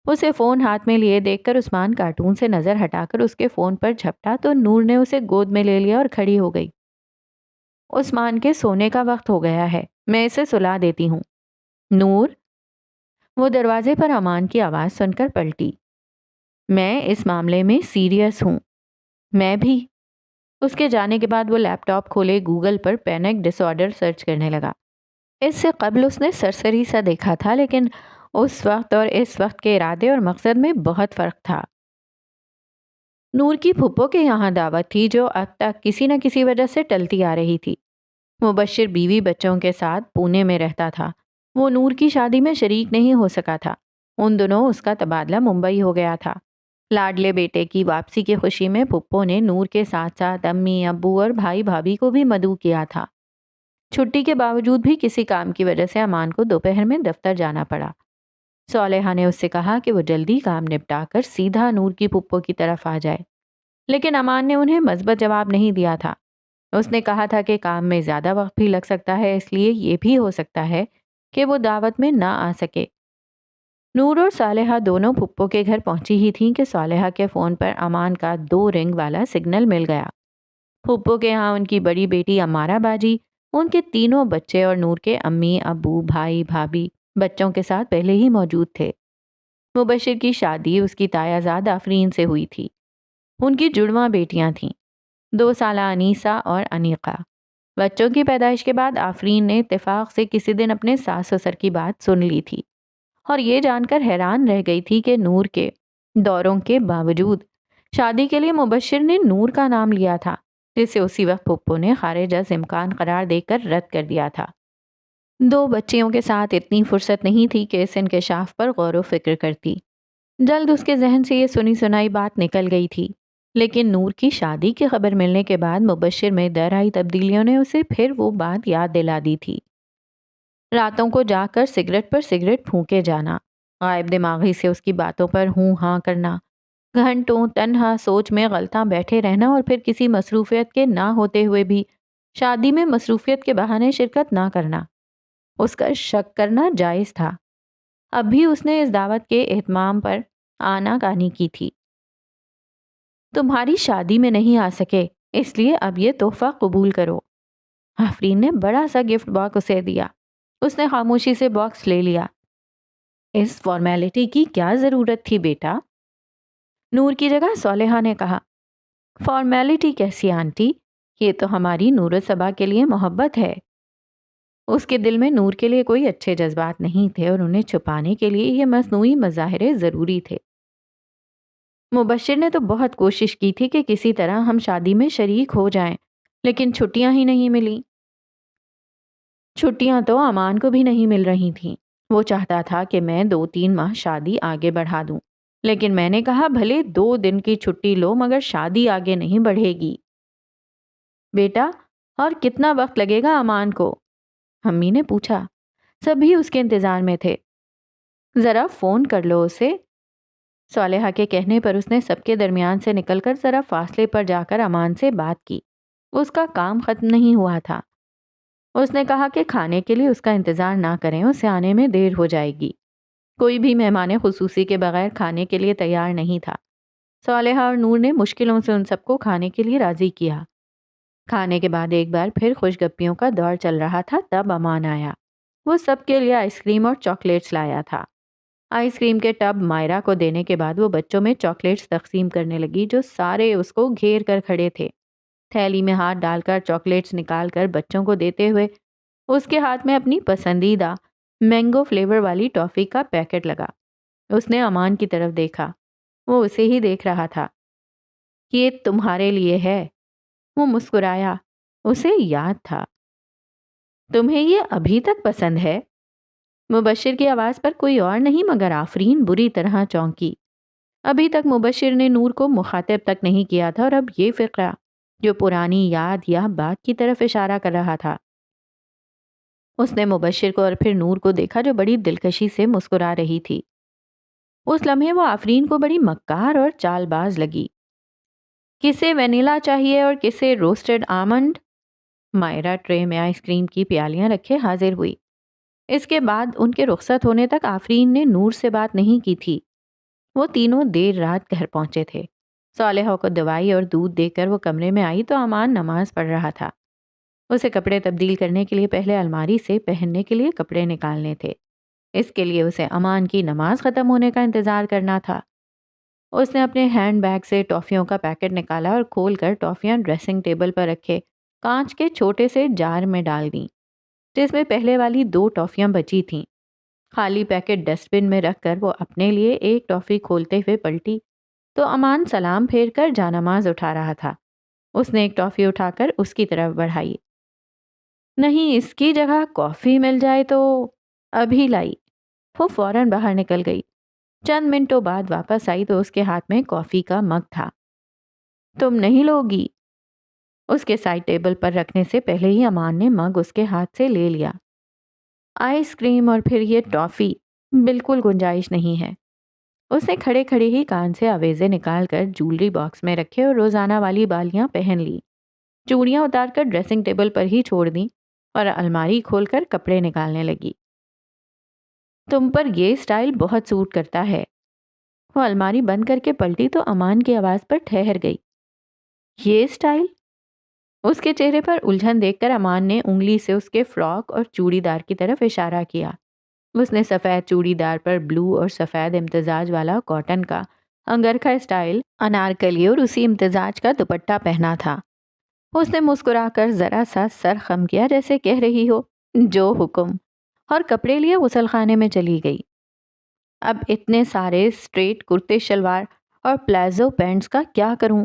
اسے فون ہاتھ میں لیے دیکھ کر عثمان کارٹون سے نظر ہٹا کر اس کے فون پر جھپٹا تو نور نے اسے گود میں لے لیا اور کھڑی ہو گئی۔ عثمان کے سونے کا وقت ہو گیا ہے، میں اسے سلا دیتی ہوں۔ نور! وہ دروازے پر امان کی آواز سن کر پلٹی۔ میں اس معاملے میں سیریس ہوں۔ میں بھی۔ اس کے جانے کے بعد وہ لیپ ٹاپ کھولے گوگل پر پینک ڈس آرڈر سرچ کرنے لگا۔ اس سے قبل اس نے سرسری سا دیکھا تھا، لیکن اس وقت اور اس وقت کے ارادے اور مقصد میں بہت فرق تھا۔ نور کی پھپھو کے یہاں دعوت تھی جو اب تک کسی نہ کسی وجہ سے ٹلتی آ رہی تھی۔ مبشر بیوی بچوں کے ساتھ پونے میں رہتا تھا۔ وہ نور کی شادی میں شریک نہیں ہو سکا تھا۔ ان دنوں اس کا تبادلہ ممبئی ہو گیا تھا۔ لاڈلے بیٹے کی واپسی کی خوشی میں پھپھو نے نور کے ساتھ ساتھ امی، ابو اور بھائی بھابھی کو بھی مدعو کیا تھا۔ چھٹی کے باوجود بھی کسی کام کی وجہ سے امان کو دوپہر میں دفتر جانا پڑا۔ صالحہ نے اس سے کہا کہ وہ جلدی کام نپٹا کر سیدھا نور کی پھپھو کی طرف آ جائے، لیکن امان نے انہیں مثبت جواب نہیں دیا تھا۔ اس نے کہا تھا کہ کام میں زیادہ وقت بھی لگ سکتا ہے، اس لیے یہ بھی ہو سکتا ہے کہ وہ دعوت میں نہ آ سکے۔ نور اور صالحہ دونوں پھپھو کے گھر پہنچی ہی تھیں کہ صالحہ کے فون پر امان کا 2 رنگ والا سگنل مل گیا۔ پھپھو کے ہاں ان کی بڑی بیٹی امارہ باجی، ان کے تینوں بچے اور نور کے امی ابو بھائی بھابھی بچوں کے ساتھ پہلے ہی موجود تھے۔ مبشر کی شادی اس کی تایازاد آفرین سے ہوئی تھی۔ ان کی جڑواں بیٹیاں تھیں، 2 سالہ انیسہ اور انیقہ۔ بچوں کی پیدائش کے بعد آفرین نے اتفاق سے کسی دن اپنے ساس سسر کی بات سن لی تھی اور یہ جان کر حیران رہ گئی تھی کہ نور کے دوروں کے باوجود شادی کے لیے مبشر نے نور کا نام لیا تھا، جسے اسی وقت پھپھو نے خارج از امکان قرار دے کر رد کر دیا تھا۔ 2 بچیوں کے ساتھ اتنی فرصت نہیں تھی کہ اس انکشاف پر غور و فکر کرتی۔ جلد اس کے ذہن سے یہ سنی سنائی بات نکل گئی تھی، لیکن نور کی شادی کی خبر ملنے کے بعد مبشر میں در آئی تبدیلیوں نے اسے پھر وہ بات یاد دلا دی تھی۔ راتوں کو جا کر سگریٹ پر سگریٹ پھونکے جانا، غائب دماغی سے اس کی باتوں پر ہوں ہاں کرنا، گھنٹوں تنہا سوچ میں غلطاں بیٹھے رہنا اور پھر کسی مصروفیت کے نہ ہوتے ہوئے بھی شادی میں مصروفیت کے بہانے شرکت نہ کرنا۔ اس کا شک کرنا جائز تھا۔ اب بھی اس نے اس دعوت کے اہتمام پر آنا کانی کی تھی۔ تمہاری شادی میں نہیں آ سکے، اس لیے اب یہ تحفہ قبول کرو۔ آفرین نے بڑا سا گفٹ باکس اسے دیا۔ اس نے خاموشی سے باکس لے لیا۔ اس فارمیلٹی کی کیا ضرورت تھی بیٹا؟ نور کی جگہ صالحہ نے کہا۔ فارمیلٹی کیسی آنٹی؟ یہ تو ہماری نور صبا کے لیے محبت ہے۔ اس کے دل میں نور کے لیے کوئی اچھے جذبات نہیں تھے اور انہیں چھپانے کے لیے یہ مصنوعی مظاہرے ضروری تھے۔ مبشر نے تو بہت کوشش کی تھی کہ کسی طرح ہم شادی میں شریک ہو جائیں، لیکن چھٹیاں ہی نہیں ملیں۔ چھٹیاں تو امان کو بھی نہیں مل رہی تھیں۔ وہ چاہتا تھا کہ میں 2-3 ماہ شادی آگے بڑھا دوں، لیکن میں نے کہا بھلے 2 دن کی چھٹی لو مگر شادی آگے نہیں بڑھے گی۔ بیٹا اور کتنا وقت لگے گا امان کو؟ امی نے پوچھا۔ سبھی اس کے انتظار میں تھے۔ ذرا فون کر لو اسے۔ صالحہ کے کہنے پر اس نے سب کے درمیان سے نکل کر ذرا فاصلے پر جا کر امان سے بات کی۔ اس کا کام ختم نہیں ہوا تھا۔ اس نے کہا کہ کھانے کے لیے اس کا انتظار نہ کریں، اسے آنے میں دیر ہو جائے گی۔ کوئی بھی مہمان خصوصی کے بغیر کھانے کے لیے تیار نہیں تھا۔ صالحہ اور نور نے مشکلوں سے ان سب کو کھانے کے لیے راضی کیا۔ کھانے کے بعد ایک بار پھر خوش گپیوں کا دور چل رہا تھا، تب امان آیا۔ وہ سب کے لیے آئس کریم اور چاکلیٹس لایا تھا۔ آئس کریم کے ٹب مائرہ کو دینے کے بعد وہ بچوں میں چاکلیٹس تقسیم کرنے لگی جو سارے اس کو گھیر کر کھڑے تھے۔ تھیلی میں ہاتھ ڈال کر چاکلیٹس نکال کر بچوں کو دیتے ہوئے اس کے ہاتھ میں اپنی پسندیدہ مینگو فلیور والی ٹافی کا پیکٹ لگا۔ اس نے امان کی طرف دیکھا۔ وہ اسے ہی دیکھ رہا تھا۔ یہ تمہارے لیے ہے۔ وہ مسکرایا۔ اسے یاد تھا۔ تمہیں یہ ابھی تک پسند ہے؟ مبشر کی آواز پر کوئی اور نہیں مگر آفرین بری طرح چونکی۔ ابھی تک مبشر نے نور کو مخاطب تک نہیں کیا تھا اور اب یہ فقرہ جو پرانی یاد یا بات کی طرف اشارہ کر رہا تھا۔ اس نے مبشر کو اور پھر نور کو دیکھا جو بڑی دلکشی سے مسکرا رہی تھی۔ اس لمحے وہ آفرین کو بڑی مکار اور چال باز لگی۔ کسے وینیلا چاہیے اور کسے روسٹڈ آمنڈ؟ مائرہ ٹرے میں آئس کریم کی پیالیاں رکھے حاضر ہوئی۔ اس کے بعد ان کے رخصت ہونے تک آفرین نے نور سے بات نہیں کی تھی۔ وہ تینوں دیر رات گھر پہنچے تھے۔ صالحہ کو دوائی اور دودھ دے کر وہ کمرے میں آئی تو امان نماز پڑھ رہا تھا۔ اسے کپڑے تبدیل کرنے کے لیے پہلے الماری سے پہننے کے لیے کپڑے نکالنے تھے۔ اس کے لیے اسے امان کی نماز ختم ہونے کا انتظار کرنا تھا۔ اس نے اپنے ہینڈ بیگ سے ٹافیوں کا پیکٹ نکالا اور کھول کر ٹافیاں ڈریسنگ ٹیبل پر رکھے کانچ کے چھوٹے سے جار میں ڈال دیں، جس میں پہلے والی 2 ٹافیاں بچی تھیں۔ خالی پیکٹ ڈسٹ بن میں رکھ کر وہ اپنے لیے ایک ٹافی کھولتے ہوئے پلٹی تو امان سلام پھیر کر جانماز اٹھا رہا تھا۔ اس نے ایک ٹافی اٹھا کر اس کی طرف بڑھائی۔ نہیں، اس کی جگہ کافی مل جائے تو؟ ابھی لائی۔ وہ فوراً باہر نکل گئی۔ چند منٹوں بعد واپس آئی تو اس کے ہاتھ میں کافی کا مگ تھا۔ تم نہیں لوگی؟ اس کے سائڈ ٹیبل پر رکھنے سے پہلے ہی امان نے مگ اس کے ہاتھ سے لے لیا۔ آئس کریم اور پھر یہ ٹافی، بالکل گنجائش نہیں ہے۔ اس نے کھڑے کھڑے ہی کان سے آویزے نکال کر جولری باکس میں رکھے اور روزانہ والی بالیاں پہن لی۔ چوڑیاں اتار کر ڈریسنگ ٹیبل پر ہی چھوڑ دیں اور الماری کھول کر کپڑے نکالنے لگی۔ تم پر یہ اسٹائل بہت سوٹ کرتا ہے۔ وہ الماری بند کر کے پلٹی تو امان کی آواز پر ٹھہر گئی۔ یہ اسٹائل؟ اس کے چہرے پر الجھن دیکھ کر امان نے انگلی سے اس کے فراک اور چوڑی دار کی طرف اشارہ کیا۔ اس نے سفید چوڑی دار پر بلو اور سفید امتزاج والا کاٹن کا انگرکھا اسٹائل انارکلی اور اسی امتزاج کا دوپٹہ پہنا تھا۔ اس نے مسکرا کر ذرا سا سر خم کیا جیسے کہہ رہی ہو جو حکم، اور کپڑے لیے غسل خانے میں چلی گئی۔ اب اتنے سارے اسٹریٹ کرتے شلوار اور پلازو پینٹس کا کیا کروں؟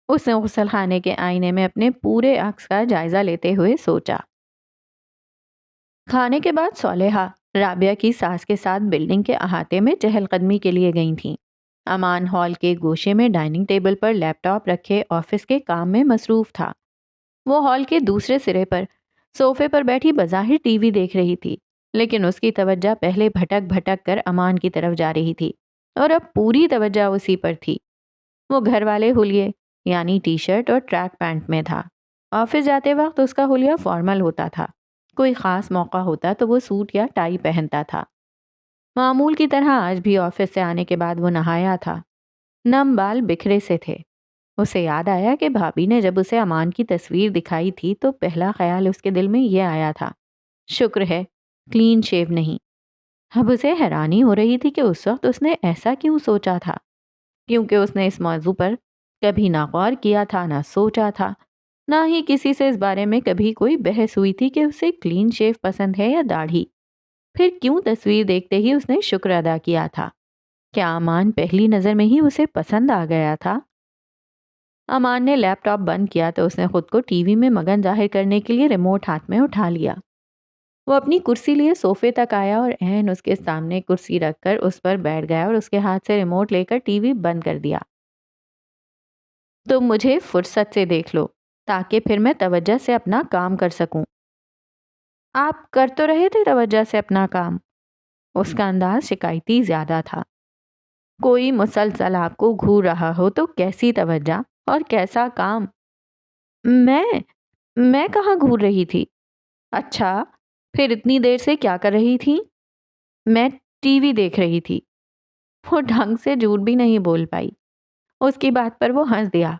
اس نے غسل خانے کے آئینے میں اپنے پورے عکس کا جائزہ لیتے ہوئے سوچا۔ کھانے کے بعد صالحہ رابعہ کی ساس کے ساتھ بلڈنگ کے احاطے میں چہل قدمی کے لیے گئی تھیں۔ امان ہال کے گوشے میں ڈائننگ ٹیبل پر لیپ ٹاپ رکھے آفس کے کام میں مصروف تھا۔ وہ ہال کے دوسرے سرے پر صوفے پر بیٹھی بظاہر ٹی وی دیکھ رہی تھی، لیکن اس کی توجہ پہلے بھٹک بھٹک کر امان کی طرف جا رہی تھی اور اب پوری توجہ اسی پر تھی۔ وہ گھر والے حلیے یعنی ٹی شرٹ اور ٹریک پینٹ میں تھا۔ آفس جاتے وقت اس کا حلیہ فارمل ہوتا تھا، کوئی خاص موقع ہوتا تو وہ سوٹ یا ٹائی پہنتا تھا۔ معمول کی طرح آج بھی آفس سے آنے کے بعد وہ نہایا تھا۔ نم بال بکھرے سے تھے۔ اسے یاد آیا کہ بھابھی نے جب اسے امان کی تصویر دکھائی تھی تو پہلا خیال اس کے دل میں یہ آیا تھا، شکر ہے کلین شیو نہیں۔ اب اسے حیرانی ہو رہی تھی کہ اس وقت اس نے ایسا کیوں سوچا تھا، کیونکہ اس نے اس موضوع پر کبھی نہ غور کیا تھا، نہ سوچا تھا، نہ ہی کسی سے اس بارے میں کبھی کوئی بحث ہوئی تھی کہ اسے کلین شیو پسند ہے یا داڑھی۔ پھر کیوں تصویر دیکھتے ہی اس نے شکر ادا کیا تھا؟ کیا امان پہلی نظر میں ہی اسے پسند آ گیا تھا؟ امان نے لیپ ٹاپ بند کیا تو اس نے خود کو ٹی وی میں مگن ظاہر کرنے کے لیے ریموٹ ہاتھ میں اٹھا لیا۔ وہ اپنی کرسی لیے صوفے تک آیا اور عین اس کے سامنے کرسی رکھ کر اس پر بیٹھ گیا اور اس کے ہاتھ سے ریموٹ لے کر ٹی وی بند کر دیا۔ تم مجھے فرصت سے دیکھ لو تاکہ پھر میں توجہ سے اپنا کام کر سکوں۔ آپ کر تو رہے تھے توجہ سے اپنا کام؟ اس کا انداز شکایتی زیادہ تھا۔ کوئی مسلسل آپ کو گھور رہا ہو تو کیسی توجہ اور کیسا کام؟ میں کہاں گھور رہی تھی؟ اچھا پھر اتنی دیر سے کیا کر رہی تھی؟ میں ٹی وی دیکھ رہی تھی۔ وہ ڈھنگ سے جھوٹ بھی نہیں بول پائی۔ اس کی بات پر وہ ہنس دیا۔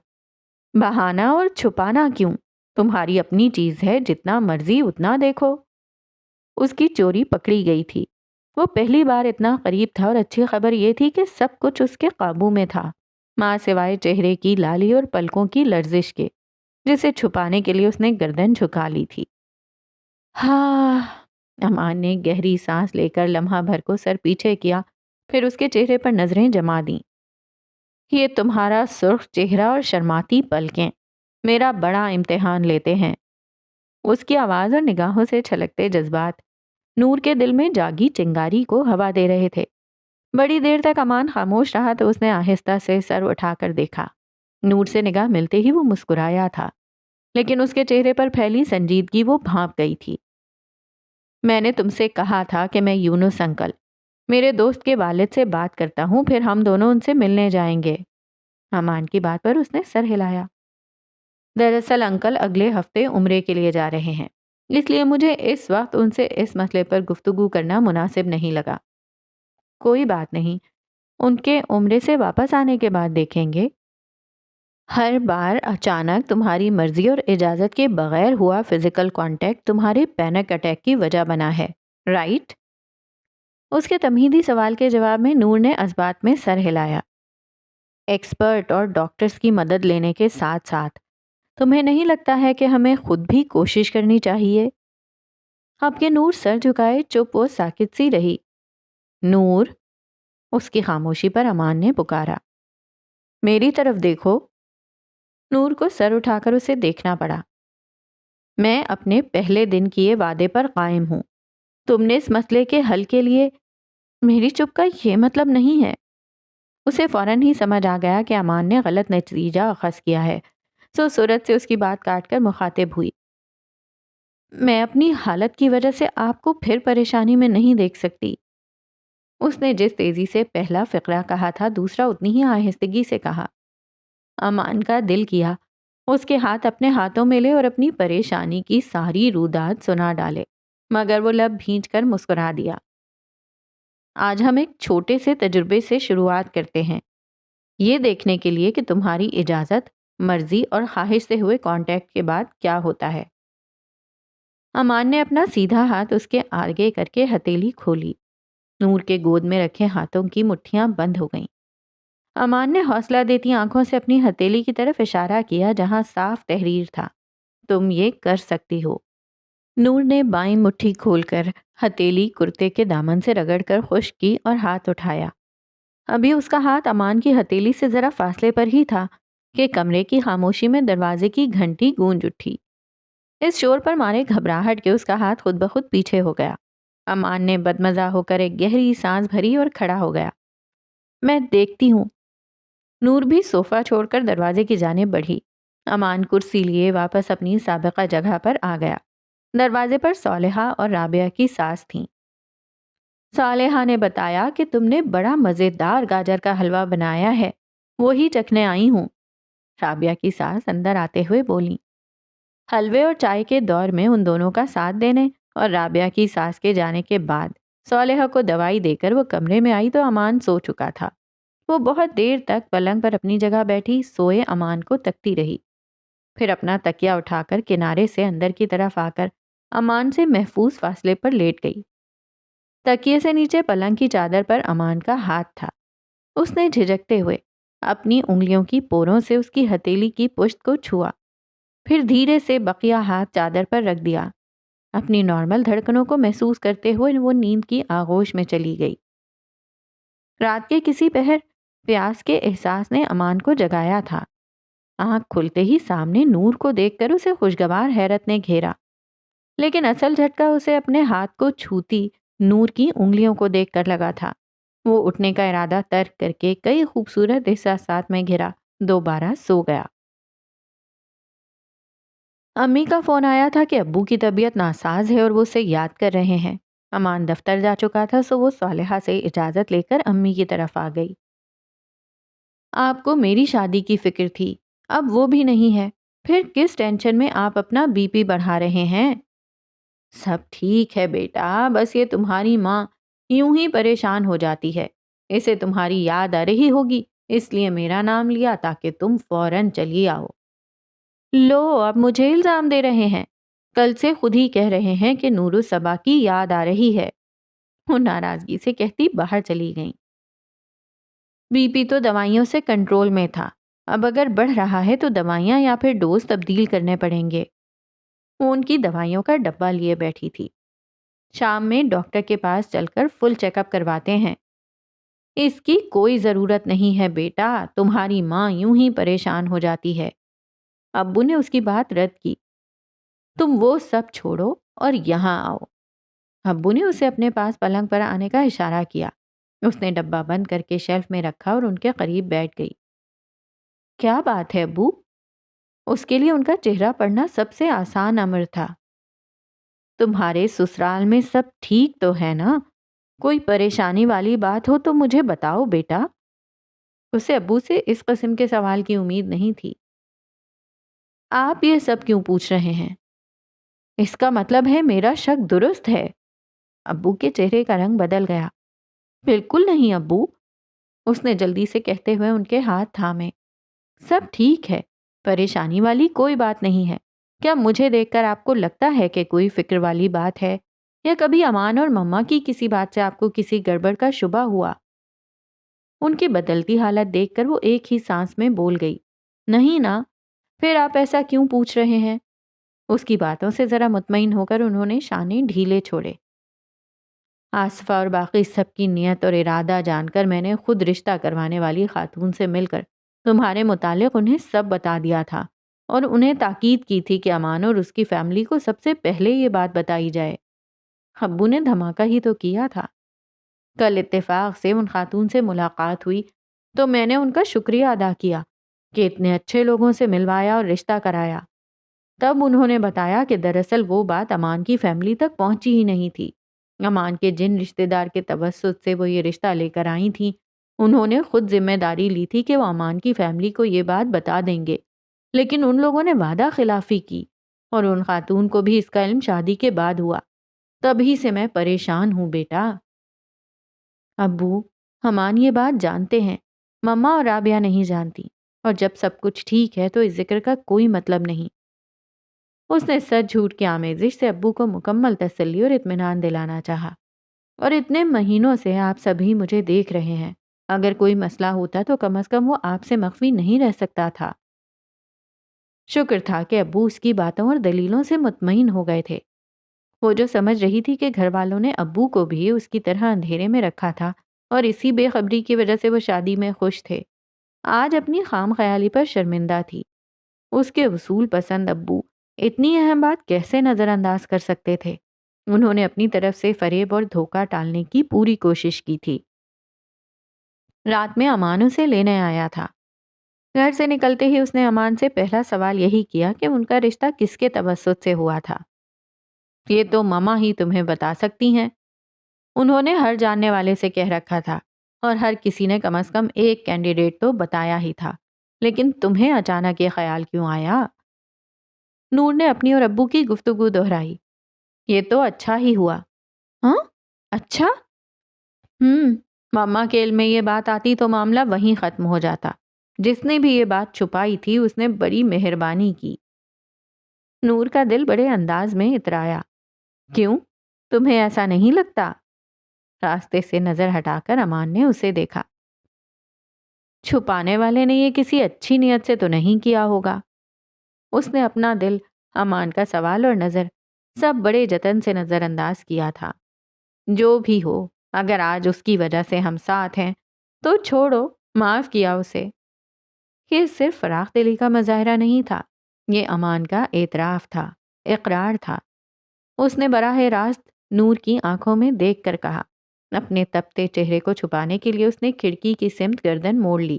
بہانہ اور چھپانا کیوں؟ تمہاری اپنی چیز ہے، جتنا مرضی اتنا دیکھو۔ اس کی چوری پکڑی گئی تھی۔ وہ پہلی بار اتنا قریب تھا اور اچھی خبر یہ تھی کہ سب کچھ اس کے قابو میں تھا، ماں سوائے چہرے کی لالی اور پلکوں کی لرزش کے، جسے چھپانے کے لیے اس نے گردن جھکا لی تھی۔ ہاں، امان نے گہری سانس لے کر لمحہ بھر کو سر پیچھے کیا، پھر اس کے چہرے پر نظریں جما دیں۔ یہ تمہارا سرخ چہرہ اور شرماتی پلکیں میرا بڑا امتحان لیتے ہیں۔ اس کی آواز اور نگاہوں سے چھلکتے جذبات نور کے دل میں جاگی چنگاری کو ہوا دے رہے تھے۔ بڑی دیر تک امان خاموش رہا تو اس نے آہستہ سے سر اٹھا کر دیکھا۔ نور سے نگاہ ملتے ہی وہ مسکرایا تھا، لیکن اس کے چہرے پر پھیلی سنجیدگی وہ بھانپ گئی تھی۔ میں نے تم سے کہا تھا کہ میں یونس انکل میرے دوست کے والد سے بات کرتا ہوں، پھر ہم دونوں ان سے ملنے جائیں گے۔ امان کی بات پر اس نے سر ہلایا۔ دراصل انکل اگلے ہفتے عمرے کے لیے جا رہے ہیں، اس لیے مجھے اس وقت ان سے اس مسئلے پر گفتگو کرنا مناسب نہیں لگا۔ کوئی بات نہیں، ان کے عمرے سے واپس آنے کے بعد دیکھیں گے۔ ہر بار اچانک تمہاری مرضی اور اجازت کے بغیر ہوا فزیکل کانٹیکٹ تمہارے پینک اٹیک کی وجہ بنا ہے، رائٹ؟ اس کے تمہیدی سوال کے جواب میں نور نے اسبات میں سر ہلایا۔ ایکسپرٹ اور ڈاکٹرز کی مدد لینے کے ساتھ ساتھ تمہیں نہیں لگتا ہے کہ ہمیں خود بھی کوشش کرنی چاہیے؟ اب کے نور سر جھکائے چپ و ساکت سی رہی۔ نور، اس کی خاموشی پر امان نے پکارا، میری طرف دیکھو۔ نور کو سر اٹھا کر اسے دیکھنا پڑا۔ میں اپنے پہلے دن کیے وعدے پر قائم ہوں۔ تم نے اس مسئلے کے حل کے لیے میری چپ کا یہ مطلب نہیں ہے۔ اسے فوراً ہی سمجھ آ گیا کہ امان نے غلط نتیجہ اخذ کیا ہے، سو صورت سے اس کی بات کاٹ کر مخاطب ہوئی۔ میں اپنی حالت کی وجہ سے آپ کو پھر پریشانی میں نہیں دیکھ سکتی۔ اس نے جس تیزی سے پہلا فقرہ کہا تھا دوسرا اتنی ہی آہستگی سے کہا۔ امان کا دل کیا اس کے ہاتھ اپنے ہاتھوں میں لے اور اپنی پریشانی کی ساری رودات سنا ڈالے، مگر وہ لب بھینچ کر مسکرا دیا۔ آج ہم ایک چھوٹے سے تجربے سے شروعات کرتے ہیں، یہ دیکھنے کے لیے کہ تمہاری اجازت، مرضی اور خواہش سے ہوئے کانٹیکٹ کے بعد کیا ہوتا ہے۔ امان نے اپنا سیدھا ہاتھ اس کے آگے کر کے ہتھیلی کھولی۔ نور کے گود میں رکھے ہاتھوں کی مٹھیاں بند ہو گئیں۔ امان نے حوصلہ دیتی آنکھوں سے اپنی ہتھیلی کی طرف اشارہ کیا جہاں صاف تحریر تھا، تم یہ کر سکتی ہو۔ نور نے بائیں مٹھی کھول کر ہتھیلی کرتے کے دامن سے رگڑ کر خشک کی اور ہاتھ اٹھایا۔ ابھی اس کا ہاتھ امان کی ہتھیلی سے ذرا فاصلے پر ہی تھا کہ کمرے کی خاموشی میں دروازے کی گھنٹی گونج اٹھی۔ اس شور پر مارے گھبراہٹ کے اس کا ہاتھ خود بخود پیچھے ہو گیا۔ امان نے بدمزہ ہو کر ایک گہری سانس بھری اور کھڑا ہو گیا۔ میں دیکھتی ہوں۔ نور بھی صوفہ چھوڑ کر دروازے کی جانب بڑھی۔ امان کرسی لیے واپس اپنی سابقہ جگہ پر آ گیا۔ دروازے پر صالحہ اور رابعہ کی ساس تھیں۔ صالحہ نے بتایا کہ تم نے بڑا مزیدار گاجر کا حلوہ بنایا ہے، وہی چکھنے آئی ہوں۔ رابعہ کی ساس اندر آتے ہوئے بولی۔ حلوے اور چائے کے دور میں ان دونوں کا ساتھ دینے اور رابعہ کی ساس کے جانے کے بعد صالحہ کو دوائی دے کر وہ کمرے میں آئی تو امان سو چکا تھا۔ وہ بہت دیر تک پلنگ پر اپنی جگہ بیٹھی سوئے امان کو تکتی رہی، پھر اپنا تکیہ اٹھا کر کنارے سے اندر کی طرف آ کر امان سے محفوظ فاصلے پر لیٹ گئی۔ تکیے سے نیچے پلنگ کی چادر پر امان کا ہاتھ تھا۔ اس نے جھجکتے ہوئے اپنی انگلیوں کی پوروں سے اس کی ہتھیلی کی پشت کو چھوا، پھر دھیرے سے بقیہ ہاتھ چادر پر رکھ دیا۔ اپنی نارمل دھڑکنوں کو محسوس کرتے ہوئے وہ نیند کی آغوش میں چلی گئی۔ رات کے کسی پہر پیاس کے احساس نے امان کو جگایا تھا۔ آنکھ کھلتے ہی سامنے نور کو دیکھ کر اسے خوشگوار حیرت نے گھیرا، لیکن اصل جھٹکا اسے اپنے ہاتھ کو چھوتی نور کی انگلیوں کو دیکھ کر لگا تھا۔ وہ اٹھنے کا ارادہ ترک کر کے کئی خوبصورت احساسات میں گھرا دوبارہ سو گیا۔ امی کا فون آیا تھا کہ ابو کی طبیعت ناساز ہے اور وہ اسے یاد کر رہے ہیں۔ امان دفتر جا چکا تھا سو وہ صالحہ سے اجازت لے کر امی کی طرف آ گئی۔ آپ کو میری شادی کی فکر تھی، اب وہ بھی نہیں ہے، پھر کس ٹینشن میں آپ اپنا بی پی بڑھا رہے ہیں؟ سب ٹھیک ہے بیٹا، بس یہ تمہاری ماں یوں ہی پریشان ہو جاتی ہے، اسے تمہاری یاد آ رہی ہوگی اس لیے میرا نام لیا تاکہ تم فوراً چلی آؤ۔ لو اب مجھے الزام دے رہے ہیں، کل سے خود ہی کہہ رہے ہیں کہ نور الصبا کی یاد آ رہی ہے۔ وہ ناراضگی سے کہتی باہر چلی گئیں۔ بی پی تو دوائیوں سے کنٹرول میں تھا، اب اگر بڑھ رہا ہے تو دوائیاں یا پھر ڈوز تبدیل کرنے پڑیں گے۔ وہ ان کی دوائیوں کا ڈبہ لیے بیٹھی تھی۔ شام میں ڈاکٹر کے پاس چل کر فل چیک اپ کرواتے ہیں۔ اس کی کوئی ضرورت نہیں ہے بیٹا، تمہاری ماں یوں ہی پریشان ہو جاتی ہے۔ ابو نے اس کی بات رد کی۔ تم وہ سب چھوڑو اور یہاں آؤ۔ ابو نے اسے اپنے پاس پلنگ پر آنے کا اشارہ کیا۔ اس نے ڈبہ بند کر کے شیلف میں رکھا اور ان کے قریب بیٹھ گئی۔ کیا بات ہے ابو؟ اس کے لیے ان کا چہرہ پڑھنا سب سے آسان امر تھا۔ تمہارے سسرال میں سب ٹھیک تو ہے نا؟ کوئی پریشانی والی بات ہو تو مجھے بتاؤ بیٹا۔ اسے ابو سے اس قسم کے سوال کی امید نہیں تھی۔ آپ یہ سب کیوں پوچھ رہے ہیں؟ اس کا مطلب ہے میرا شک درست ہے۔ ابو کے چہرے کا رنگ بدل گیا۔ بالکل نہیں ابو، اس نے جلدی سے کہتے ہوئے ان کے ہاتھ تھامے۔ سب ٹھیک ہے، پریشانی والی کوئی بات نہیں ہے۔ کیا مجھے دیکھ کر آپ کو لگتا ہے کہ کوئی فکر والی بات ہے، یا کبھی امان اور مما کی کسی بات سے آپ کو کسی گڑبڑ کا شبہ ہوا؟ ان کی بدلتی حالت دیکھ کر وہ ایک ہی سانس میں بول گئی، نہیں نا، پھر آپ ایسا کیوں پوچھ رہے ہیں؟ اس کی باتوں سے ذرا مطمئن ہو کر انہوں نے شانے ڈھیلے چھوڑے۔ آصفہ اور باقی سب کی نیت اور ارادہ جان کر میں نے خود رشتہ کروانے والی خاتون سے مل کر تمہارے متعلق انہیں سب بتا دیا تھا، اور انہیں تاکید کی تھی کہ امان اور اس کی فیملی کو سب سے پہلے یہ بات بتائی جائے۔ ابو نے دھماکہ ہی تو کیا تھا۔ کل اتفاق سے ان خاتون سے ملاقات ہوئی تو میں نے ان کا شکریہ ادا کیا کہ اتنے اچھے لوگوں سے ملوایا اور رشتہ کرایا۔ تب انہوں نے بتایا کہ دراصل وہ بات امان کی فیملی تک پہنچی ہی نہیں تھی۔ امان کے جن رشتہ دار کے توسط سے وہ یہ رشتہ لے کر آئی تھیں، انہوں نے خود ذمہ داری لی تھی کہ وہ امان کی فیملی کو یہ بات بتا دیں گے، لیکن ان لوگوں نے وعدہ خلافی کی، اور ان خاتون کو بھی اس کا علم شادی کے بعد ہوا۔ تبھی سے میں پریشان ہوں بیٹا۔ ابو، ہمان یہ بات جانتے ہیں، مما اور رابعہ نہیں جانتی، اور جب سب کچھ ٹھیک ہے تو اس ذکر کا کوئی مطلب نہیں۔ اس نے سچ جھوٹ کی آمیزش سے ابو کو مکمل تسلی اور اطمینان دلانا چاہا۔ اور اتنے مہینوں سے آپ سبھی مجھے دیکھ رہے ہیں، اگر کوئی مسئلہ ہوتا تو کم از کم وہ آپ سے مخفی نہیں رہ سکتا تھا۔ شکر تھا کہ ابو اس کی باتوں اور دلیلوں سے مطمئن ہو گئے تھے۔ وہ جو سمجھ رہی تھی کہ گھر والوں نے ابو کو بھی اس کی طرح اندھیرے میں رکھا تھا اور اسی بے خبری کی وجہ سے وہ شادی میں خوش تھے، آج اپنی خام خیالی پر شرمندہ تھی۔ اس کے اصول پسند ابو اتنی اہم بات کیسے نظر انداز کر سکتے تھے؟ انہوں نے اپنی طرف سے فریب اور دھوکہ ٹالنے کی پوری کوشش کی تھی۔ رات میں امان اسے لینے آیا تھا۔ گھر سے نکلتے ہی اس نے امان سے پہلا سوال یہی کیا کہ ان کا رشتہ کس کے توسط سے ہوا تھا۔ یہ تو مما ہی تمہیں بتا سکتی ہیں، انہوں نے ہر جاننے والے سے کہہ رکھا تھا، اور ہر کسی نے کم از کم ایک کینڈیڈیٹ تو بتایا ہی تھا، لیکن تمہیں اچانک یہ خیال کیوں آیا؟ نور نے اپنی اور ابو کی گفتگو دہرائی۔ یہ تو اچھا ہی ہوا۔ ہاں؟ اچھا؟ مما کے علم میں یہ بات آتی تو معاملہ وہیں ختم ہو جاتا۔ جس نے بھی یہ بات چھپائی تھی اس نے بڑی مہربانی کی۔ نور کا دل بڑے انداز میں اترایا۔ کیوں؟ تمہیں ایسا نہیں لگتا؟ راستے سے نظر ہٹا کر امان نے اسے دیکھا۔ چھپانے والے نے یہ کسی اچھی نیت سے تو نہیں کیا ہوگا۔ اس نے اپنا دل، امان کا سوال اور نظر سب بڑے جتن سے نظر انداز کیا تھا۔ جو بھی ہو، اگر آج اس کی وجہ سے ہم ساتھ ہیں تو چھوڑو، معاف کیا اسے۔ یہ صرف فراخ دلی کا مظاہرہ نہیں تھا، یہ امان کا اعتراف تھا، اقرار تھا۔ اس نے براہ راست نور کی آنکھوں میں دیکھ کر کہا۔ اپنے تپتے چہرے کو چھپانے کے لیے اس نے کھڑکی کی سمت گردن موڑ لی۔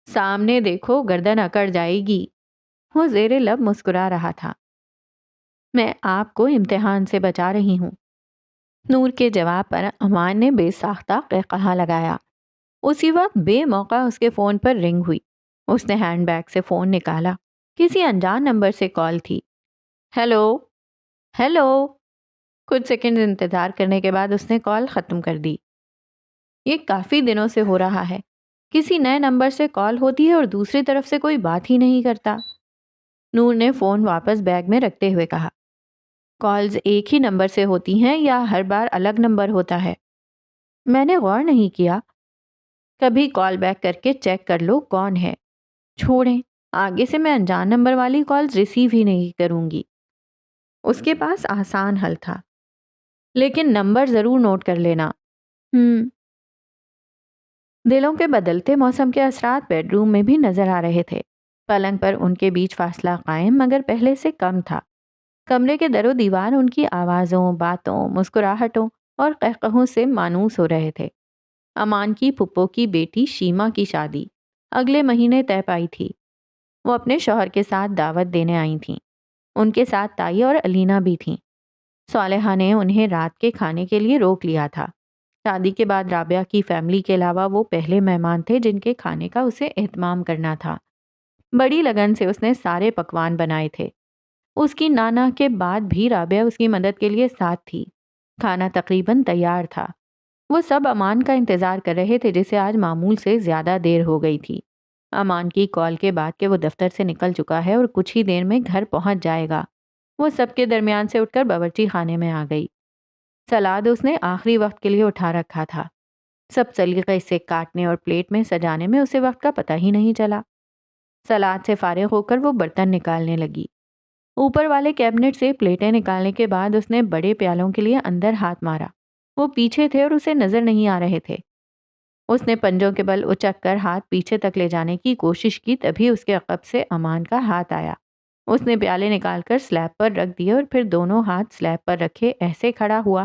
سامنے دیکھو، گردن اکڑ جائے گی۔ وہ زیر لب مسکرا رہا تھا۔ میں آپ کو امتحان سے بچا رہی ہوں۔ نور کے جواب پر امان نے بے ساختہ قہقہا لگایا۔ اسی وقت بے موقع اس کے فون پر رنگ ہوئی۔ اس نے ہینڈ بیگ سے فون نکالا۔ کسی انجان نمبر سے کال تھی۔ Hello, hello. کچھ سیکنڈ انتظار کرنے کے بعد اس نے کال ختم کر دی۔ یہ کافی دنوں سے ہو رہا ہے، کسی نئے نمبر سے کال ہوتی ہے اور دوسری طرف سے کوئی بات ہی نہیں کرتا۔ نور نے فون واپس بیگ میں رکھتے ہوئے کہا۔ کالز ایک ہی نمبر سے ہوتی ہیں یا ہر بار الگ نمبر ہوتا ہے؟ میں نے غور نہیں کیا۔ کبھی کال بیک کر کے چیک کر لو کون ہے۔ چھوڑیں، آگے سے میں انجان نمبر والی کالز ریسیو ہی نہیں کروں گی۔ اس کے پاس آسان حل تھا، لیکن نمبر ضرور نوٹ کر لینا۔ دلوں کے بدلتے موسم کے اثرات بیڈ روم میں بھی نظر آ رہے تھے۔ پلنگ پر ان کے بیچ فاصلہ قائم مگر پہلے سے کم تھا۔ کمرے کے در و دیوار ان کی آوازوں، باتوں، مسکراہٹوں اور قہقہوں سے مانوس ہو رہے تھے۔ امان کی پھپھو کی بیٹی شیما کی شادی اگلے مہینے طے پائی تھی۔ وہ اپنے شوہر کے ساتھ دعوت دینے آئی تھیں۔ ان کے ساتھ تائی اور علینا بھی تھیں۔ صالحہ نے انہیں رات کے کھانے کے لیے روک لیا تھا۔ شادی کے بعد رابعہ کی فیملی کے علاوہ وہ پہلے مہمان تھے جن کے کھانے کا اسے اہتمام کرنا تھا۔ بڑی لگن سے اس نے سارے پکوان بنائے تھے۔ اس کی نانا کے بعد بھی رابعہ اس کی مدد کے لیے ساتھ تھی۔ کھانا تقریباً تیار تھا۔ وہ سب امان کا انتظار کر رہے تھے جسے آج معمول سے زیادہ دیر ہو گئی تھی۔ امان کی کال کے بعد کہ وہ دفتر سے نکل چکا ہے اور کچھ ہی دیر میں گھر پہنچ جائے گا، وہ سب کے درمیان سے اٹھ کر باورچی خانے میں آ گئی۔ سلاد اس نے آخری وقت کے لیے اٹھا رکھا تھا۔ سب سلیقے سے کاٹنے اور پلیٹ میں سجانے میں اسے وقت کا پتہ ہی نہیں چلا۔ سلاد سے فارغ ہو کر وہ برتن نکالنے لگی۔ اوپر والے کیبنٹ سے پلیٹیں نکالنے کے بعد اس نے بڑے پیالوں کے لیے اندر ہاتھ مارا۔ وہ پیچھے تھے اور اسے نظر نہیں آ رہے تھے۔ اس نے پنجوں کے بل اچک کر ہاتھ پیچھے تک لے جانے کی کوشش کی، تبھی اس کے عقب سے امان کا ہاتھ آیا۔ اس نے پیالے نکال کر سلیب پر رکھ دیے اور پھر دونوں ہاتھ سلیب پر رکھے ایسے کھڑا ہوا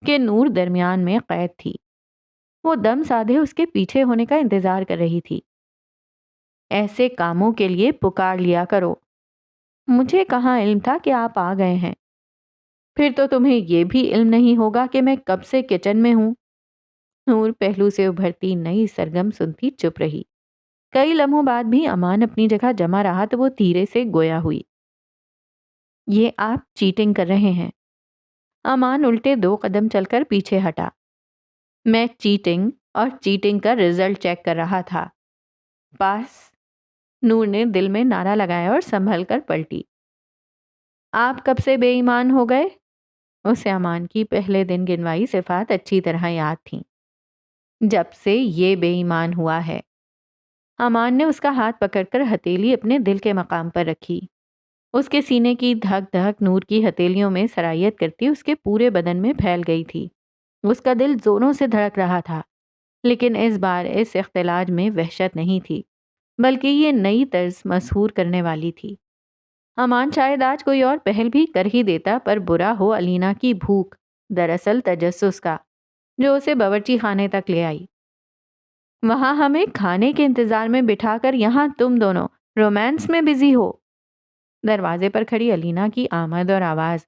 کہ نور درمیان میں قید تھی۔ وہ دم سادھے اس کے پیچھے ہونے کا انتظار کر رہی تھی۔ ایسے کاموں کے لیے پکار لیا کرو۔ مجھے کہاں علم تھا کہ آپ آ گئے ہیں؟ پھر تو تمہیں یہ بھی علم نہیں ہوگا کہ میں کب سے کچن میں ہوں۔ نور پہلو سے ابھرتی نئی سرگم سنتی چپ رہی۔ کئی لمحوں بعد بھی امان اپنی جگہ جمع رہا تو وہ دھیرے سے گویا ہوئی۔ یہ آپ چیٹنگ کر رہے ہیں۔ امان الٹے 2 قدم چل کر پیچھے ہٹا۔ میں چیٹنگ اور چیٹنگ کا رزلٹ چیک کر رہا تھا۔ پاس، نور نے دل میں نعرہ لگایا اور سنبھل کر پلٹی۔ آپ کب سے بے ایمان ہو گئے؟ اسے امان کی پہلے دن گنوائی صفات اچھی طرح یاد تھیں۔ جب سے یہ بے ایمان ہوا ہے۔ امان نے اس کا ہاتھ پکڑ کر ہتھیلی اپنے دل کے مقام پر رکھی۔ اس کے سینے کی دھک دھک نور کی ہتھیلیوں میں سرایت کرتی اس کے پورے بدن میں پھیل گئی تھی۔ اس کا دل زوروں سے دھڑک رہا تھا، لیکن اس بار اس اختلاج میں وحشت نہیں تھی، بلکہ یہ نئی طرز مسحور کرنے والی تھی۔ امان شاید آج کوئی اور پہل بھی کر ہی دیتا، پر برا ہو علینا کی بھوک، دراصل تجسس کا، جو اسے باورچی خانے تک لے آئی۔ وہاں ہمیں کھانے کے انتظار میں بٹھا کر یہاں تم دونوں رومانس میں بزی ہو۔ دروازے پر کھڑی علینا کی آمد اور آواز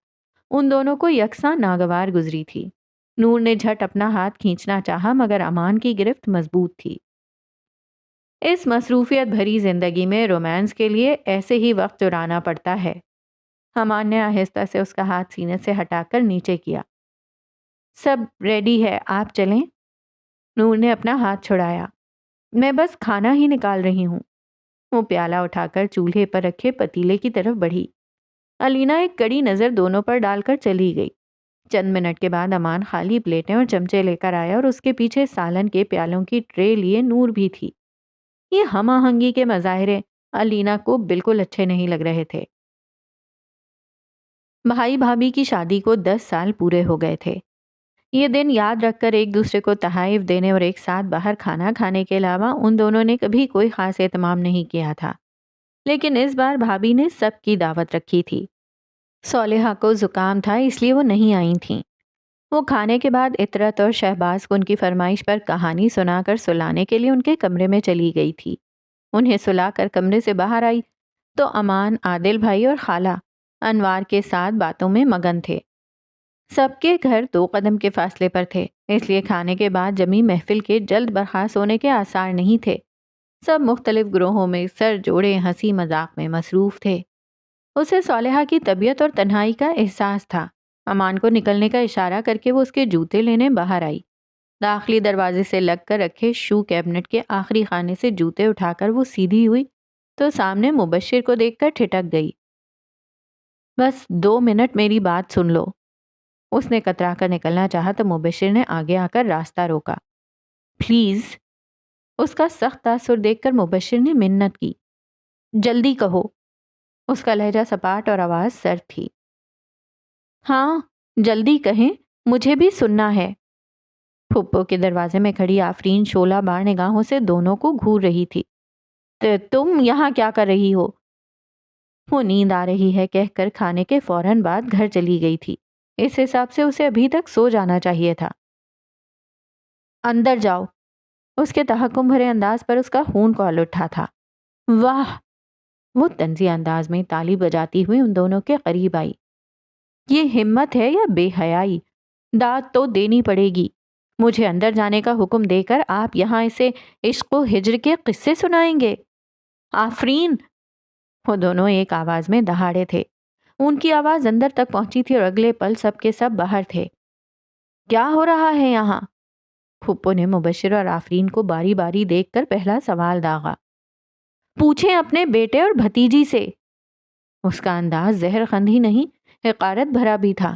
ان دونوں کو یکساں ناگوار گزری تھی۔ نور نے جھٹ اپنا ہاتھ کھینچنا چاہا، مگر امان کی گرفت مضبوط تھی۔ اس مصروفیت بھری زندگی میں رومانس کے لیے ایسے ہی وقت چرانا پڑتا ہے۔ امان نے آہستہ سے اس کا ہاتھ سینے سے ہٹا کر نیچے کیا۔ سب ریڈی ہے، آپ چلیں؟ نور نے اپنا ہاتھ چھڑایا۔ میں بس کھانا ہی نکال رہی ہوں۔ وہ پیالہ اٹھا کر چولہے پر رکھے پتیلے کی طرف بڑھی۔ علینا ایک کڑی نظر دونوں پر ڈال کر چلی گئی۔ چند منٹ کے بعد امان خالی پلیٹیں اور چمچے لے کر آیا اور اس کے پیچھے سالن کے پیالوں کی ٹرے لیے نور بھی تھی۔ یہ ہم آہنگی کے مظاہرے علینا کو بالکل اچھے نہیں لگ رہے تھے۔ بھائی بھابھی کی شادی کو 10 سال پورے ہو گئے تھے۔ یہ دن یاد رکھ کر ایک دوسرے کو تحائف دینے اور ایک ساتھ باہر کھانا کھانے کے علاوہ ان دونوں نے کبھی کوئی خاص اہتمام نہیں کیا تھا، لیکن اس بار بھابھی نے سب کی دعوت رکھی تھی۔ صالحہ کو زکام تھا، اس لیے وہ نہیں آئی تھیں۔ وہ کھانے کے بعد عطرت اور شہباز کو ان کی فرمائش پر کہانی سنا کر سلانے کے لیے ان کے کمرے میں چلی گئی تھی۔ انہیں سلا کر کمرے سے باہر آئی تو امان، عادل بھائی اور خالہ انوار کے ساتھ باتوں میں مگن تھے۔ سب کے گھر 2 قدم کے فاصلے پر تھے، اس لیے کھانے کے بعد جمی محفل کے جلد برخاست ہونے کے آثار نہیں تھے۔ سب مختلف گروہوں میں سر جوڑے ہنسی مذاق میں مصروف تھے۔ اسے صالحہ کی طبیعت اور تنہائی کا احساس تھا۔ امان کو نکلنے کا اشارہ کر کے وہ اس کے جوتے لینے باہر آئی۔ داخلی دروازے سے لگ کر رکھے شو کیبنٹ کے آخری خانے سے جوتے اٹھا کر وہ سیدھی ہوئی تو سامنے مبشر کو دیکھ کر ٹھٹک گئی۔ بس 2 منٹ میری بات سن لو۔ اس نے کترا کر نکلنا چاہا تو مبشر نے آگے آ کر راستہ روکا۔ پلیز۔ اس کا سخت تاثر دیکھ کر مبشر نے منت کی۔ جلدی کہو۔ اس کا لہجہ سپاٹ اور آواز سرد تھی۔ ہاں جلدی کہیں، مجھے بھی سننا ہے۔ پھپھو کے دروازے میں کھڑی آفرین شعلہ بار نگاہوں سے دونوں کو گھور رہی تھی۔ تم یہاں کیا کر رہی ہو؟ وہ نیند آ رہی ہے کہہ کر کھانے کے فوراً بعد گھر چلی گئی تھی۔ اس حساب سے اسے ابھی تک سو جانا چاہیے تھا۔ اندر جاؤ۔ اس کے تحکم بھرے انداز پر اس کا خون کھول اٹھا تھا۔ واہ! وہ طنزی انداز میں تالی بجاتی ہوئی ان دونوں کے قریب آئی۔ یہ ہمت ہے یا بے حیائی؟ داد تو دینی پڑے گی۔ مجھے اندر جانے کا حکم دے کر آپ یہاں اسے عشق و ہجر کے قصے سنائیں گے؟ آفرین! وہ دونوں ایک آواز میں دہاڑے تھے۔ ان کی آواز اندر تک پہنچی تھی اور اگلے پل سب کے سب باہر تھے۔ کیا ہو رہا ہے یہاں؟ پھپھو نے مبشر اور آفرین کو باری باری دیکھ کر پہلا سوال داغا۔ پوچھیں اپنے بیٹے اور بھتیجی سے۔ اس کا انداز زہر خند ہی نہیں، حقارت بھرا بھی تھا۔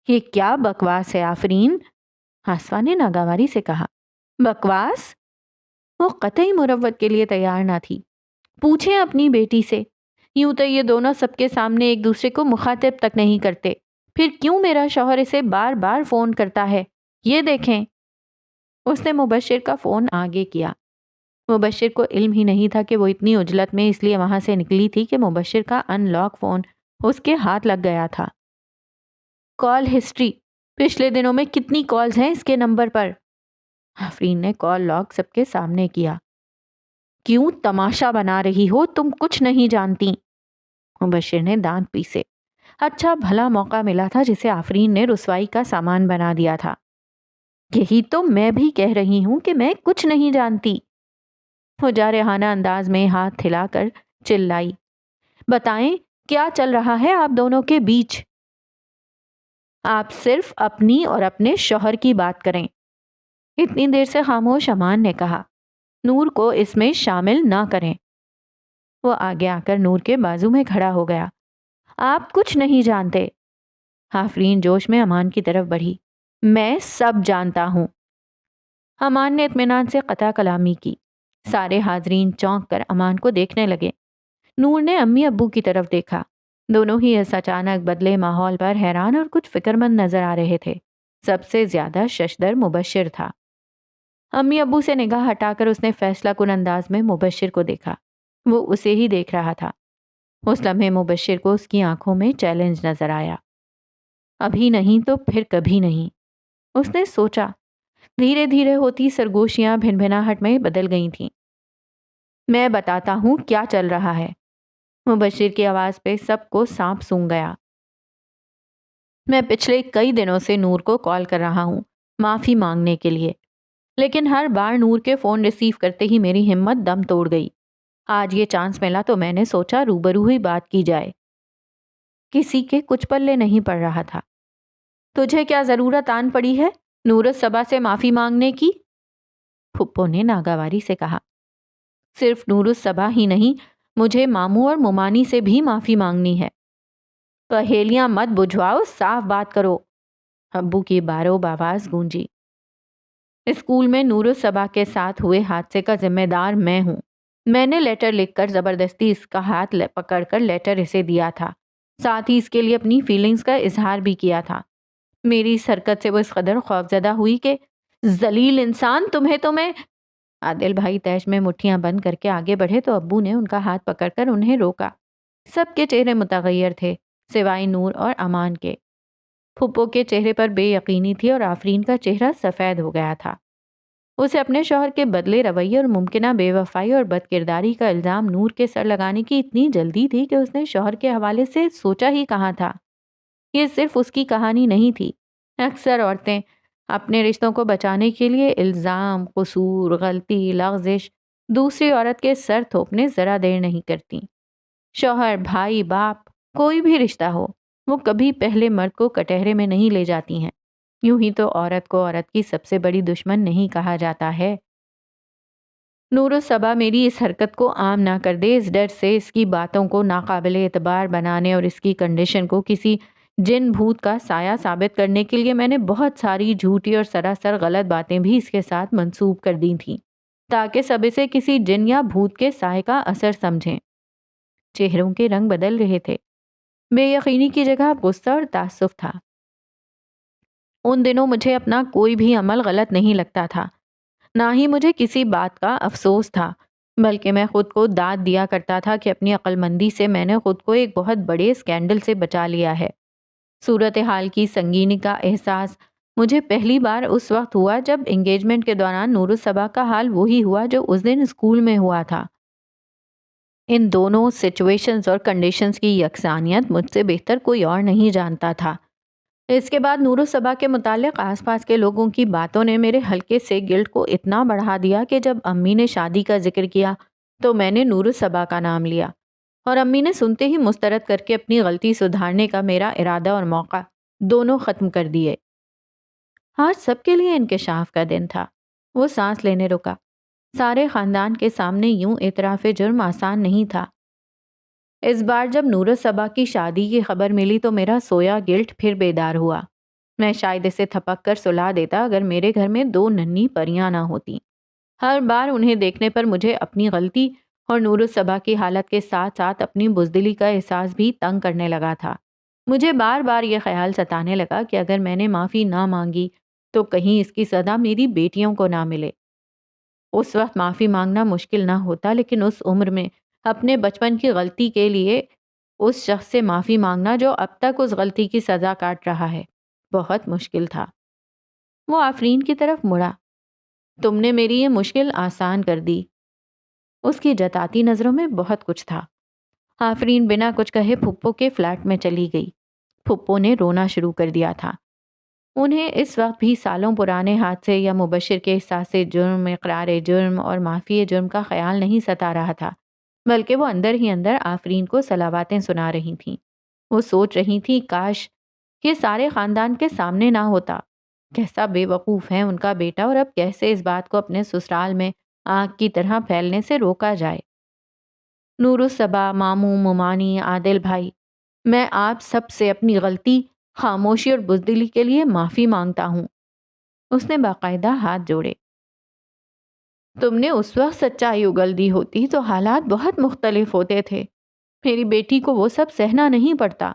یہ کیا بکواس ہے آفرین؟ آسفا نے ناگواری سے کہا۔ بکواس؟ وہ قطعی مروت کے لیے تیار نہ تھی۔ پوچھیں اپنی بیٹی سے۔ یوں تو یہ دونوں سب کے سامنے ایک دوسرے کو مخاطب تک نہیں کرتے، پھر کیوں میرا شوہر اسے بار بار فون کرتا ہے؟ یہ دیکھیں۔ اس نے مبشر کا فون آگے کیا۔ مبشر کو علم ہی نہیں تھا کہ وہ اتنی عجلت میں اس لیے وہاں سے نکلی تھی کہ مبشر کا ان لاک فون اس کے ہاتھ لگ گیا تھا۔ کال ہسٹری، پچھلے دنوں میں کتنی کالز ہیں اس کے نمبر پر؟ آفرین نے کال لاگ سب کے سامنے کیا۔ کیوں تماشا بنا رہی ہو؟ تم کچھ نہیں جانتی۔ مبشر نے دانت پیسے۔ اچھا بھلا موقع ملا تھا جسے آفرین نے رسوائی کا سامان بنا دیا تھا۔ یہی تو میں بھی کہہ رہی ہوں کہ میں کچھ نہیں جانتی۔ وہ جارحانہ انداز میں ہاتھ ہلا کر چلائی۔ بتائیں کیا چل رہا ہے آپ دونوں کے بیچ؟ آپ صرف اپنی اور اپنے شوہر کی بات کریں۔ اتنی دیر سے خاموش امان نے کہا، نور کو اس میں شامل نہ کریں۔ وہ آگے آ کر نور کے بازو میں کھڑا ہو گیا۔ آپ کچھ نہیں جانتے۔ آفرین جوش میں امان کی طرف بڑھی۔ میں سب جانتا ہوں۔ امان نے اطمینان سے قطع کلامی کی۔ سارے حاضرین چونک کر امان کو دیکھنے لگے۔ نور نے امی ابو کی طرف دیکھا۔ دونوں ہی اس اچانک بدلے ماحول پر حیران اور کچھ فکر مند نظر آ رہے تھے۔ سب سے زیادہ ششدر مبشر تھا۔ امی ابو سے نگاہ ہٹا کر اس نے فیصلہ کن انداز میں مبشر کو دیکھا۔ وہ اسے ہی دیکھ رہا تھا۔ اس لمحے مبشر کو اس کی آنکھوں میں چیلنج نظر آیا۔ ابھی نہیں تو پھر کبھی نہیں، اس نے سوچا۔ دھیرے دھیرے ہوتی سرگوشیاں بھنبھناہٹ میں بدل گئی تھیں۔ میں بتاتا ہوں کیا چل رہا ہے۔ مبشر کی آواز پہ سب کو سانپ سونگھ گیا۔ میں پچھلے کئی دنوں سے نور کو کال کر رہا ہوں معافی مانگنے کے لیے، لیکن ہر بار نور کے فون ریسیو کرتے ہی میری ہمت دم توڑ گئی۔ آج یہ چانس ملا تو میں نے سوچا روبرو ہی بات کی جائے۔ کسی کے کچھ پلے نہیں پڑ رہا تھا۔ تجھے کیا ضرورت آن پڑی ہے نور الصبا سے معافی مانگنے کی؟ پھپھو نے ناگواری سے کہا۔ صرف نور الصبا ہی نہیں، مجھے ماموں اور ممانی سے بھی معافی مانگنی ہے۔ پہیلیاں مت بجھواؤ، صاف بات کرو۔ ابو کی بارو آواز گونجی۔ اسکول میں نور الصبا کے ساتھ ہوئے حادثے کا ذمہ دار میں ہوں۔ میں نے لیٹر لکھ کر زبردستی اس کا ہاتھ پکڑ کر لیٹر اسے دیا تھا، ساتھ ہی اس کے لیے اپنی فیلنگز کا اظہار بھی کیا تھا۔ میری اس حرکت سے وہ اس قدر خوفزدہ ہوئی کہ ذلیل انسان، تمہیں تو میں… عادل بھائی تیش میں مٹھیاں بند کر کے آگے بڑھے تو ابو نے ان کا ہاتھ پکڑ کر انہیں روکا۔ سب کے چہرے متغیر تھے سوائے نور اور امان کے۔ پھپھو کے چہرے پر بے یقینی تھی اور آفرین کا چہرہ سفید ہو گیا تھا۔ اسے اپنے شوہر کے بدلے رویے اور ممکنہ بے وفائی اور بد کرداری کا الزام نور کے سر لگانے کی اتنی جلدی تھی کہ اس نے شوہر کے حوالے سے سوچا ہی کہاں تھا۔ یہ صرف اس کی کہانی نہیں تھی۔ اکثر عورتیں اپنے رشتوں کو بچانے کے لیے الزام، قصور، غلطی، لغزش دوسری عورت کے سر تھوپنے ذرا دیر نہیں کرتی۔ شوہر، بھائی، باپ، کوئی بھی رشتہ ہو، وہ کبھی پہلے مرد کو کٹہرے میں نہیں لے جاتی ہیں۔ یوں ہی تو عورت کو عورت کی سب سے بڑی دشمن نہیں کہا جاتا ہے۔ نور الصبا میری اس حرکت کو عام نہ کر دے، اس ڈر سے اس کی باتوں کو ناقابل اعتبار بنانے اور اس کی کنڈیشن کو کسی جن بھوت کا سایہ ثابت کرنے کے لیے میں نے بہت ساری جھوٹی اور سراسر غلط باتیں بھی اس کے ساتھ منسوب کر دی تھیں، تاکہ سب اسے کسی جن یا بھوت کے سائے کا اثر سمجھیں۔ چہروں کے رنگ بدل رہے تھے۔ بے یقینی کی جگہ غصہ اور تعصب تھا۔ ان دنوں مجھے اپنا کوئی بھی عمل غلط نہیں لگتا تھا، نہ ہی مجھے کسی بات کا افسوس تھا، بلکہ میں خود کو داد دیا کرتا تھا کہ اپنی عقل مندی سے میں نے خود کو ایک بہت بڑے اسکینڈل سے بچا لیا ہے۔ صورتحال کی سنگینی کا احساس مجھے پہلی بار اس وقت ہوا جب انگیجمنٹ کے دوران نور الصبا کا حال وہی ہوا جو اس دن اسکول میں ہوا تھا۔ ان دونوں سچویشنز اور کنڈیشنز کی یکسانیت مجھ سے بہتر کوئی اور نہیں جانتا تھا۔ اس کے بعد نور الصبا کے متعلق آس پاس کے لوگوں کی باتوں نے میرے ہلکے سے گلٹ کو اتنا بڑھا دیا کہ جب امی نے شادی کا ذکر کیا تو میں نے نور الصبا کا نام لیا، اور امی نے سنتے ہی مسترد کر کے اپنی غلطی سدھارنے کا میرا ارادہ اور موقع دونوں ختم کر دیے۔ آج سب کے لیے انکشاف کا دن تھا۔ وہ سانس لینے رکا۔ سارے خاندان کے سامنے یوں اعتراف جرم آسان نہیں تھا۔ اس بار جب نور الصبا کی شادی کی خبر ملی تو میرا سویا گلٹ پھر بیدار ہوا۔ میں شاید اسے تھپک کر سلا دیتا اگر میرے گھر میں دو ننھی پریاں نہ ہوتی۔ ہر بار انہیں دیکھنے پر مجھے اپنی غلطی اور نور الصبا کی حالت کے ساتھ ساتھ اپنی بزدلی کا احساس بھی تنگ کرنے لگا تھا۔ مجھے بار بار یہ خیال ستانے لگا کہ اگر میں نے معافی نہ مانگی تو کہیں اس کی سزا میری بیٹیوں کو نہ ملے۔ اس وقت معافی مانگنا مشکل نہ ہوتا، لیکن اس عمر میں اپنے بچپن کی غلطی کے لیے اس شخص سے معافی مانگنا جو اب تک اس غلطی کی سزا کاٹ رہا ہے بہت مشکل تھا۔ وہ آفرین کی طرف مڑا۔ تم نے میری یہ مشکل آسان کر دی۔ اس کی جتاتی نظروں میں بہت کچھ تھا۔ آفرین بنا کچھ کہے پھپھو کے فلیٹ میں چلی گئی۔ پھپھو نے رونا شروع کر دیا تھا۔ انہیں اس وقت بھی سالوں پرانے حادثے یا مبشر کے احساس جرم، اقرار جرم اور معافی جرم کا خیال نہیں ستا رہا تھا، بلکہ وہ اندر ہی اندر آفرین کو صلواتیں سنا رہی تھیں۔ وہ سوچ رہی تھیں کاش یہ سارے خاندان کے سامنے نہ ہوتا، کیسا بے وقوف ہے ان کا بیٹا، اور اب کیسے اس بات کو اپنے سسرال میں آگ کی طرح پھیلنے سے روکا جائے۔ نور الصبا، ماموں، ممانی، عادل بھائی، میں آپ سب سے اپنی غلطی، خاموشی اور بزدلی کے لیے معافی مانگتا ہوں۔ اس نے باقاعدہ ہاتھ جوڑے۔ تم نے اس وقت سچائی اگل دی ہوتی تو حالات بہت مختلف ہوتے تھے۔ میری بیٹی کو وہ سب سہنا نہیں پڑتا۔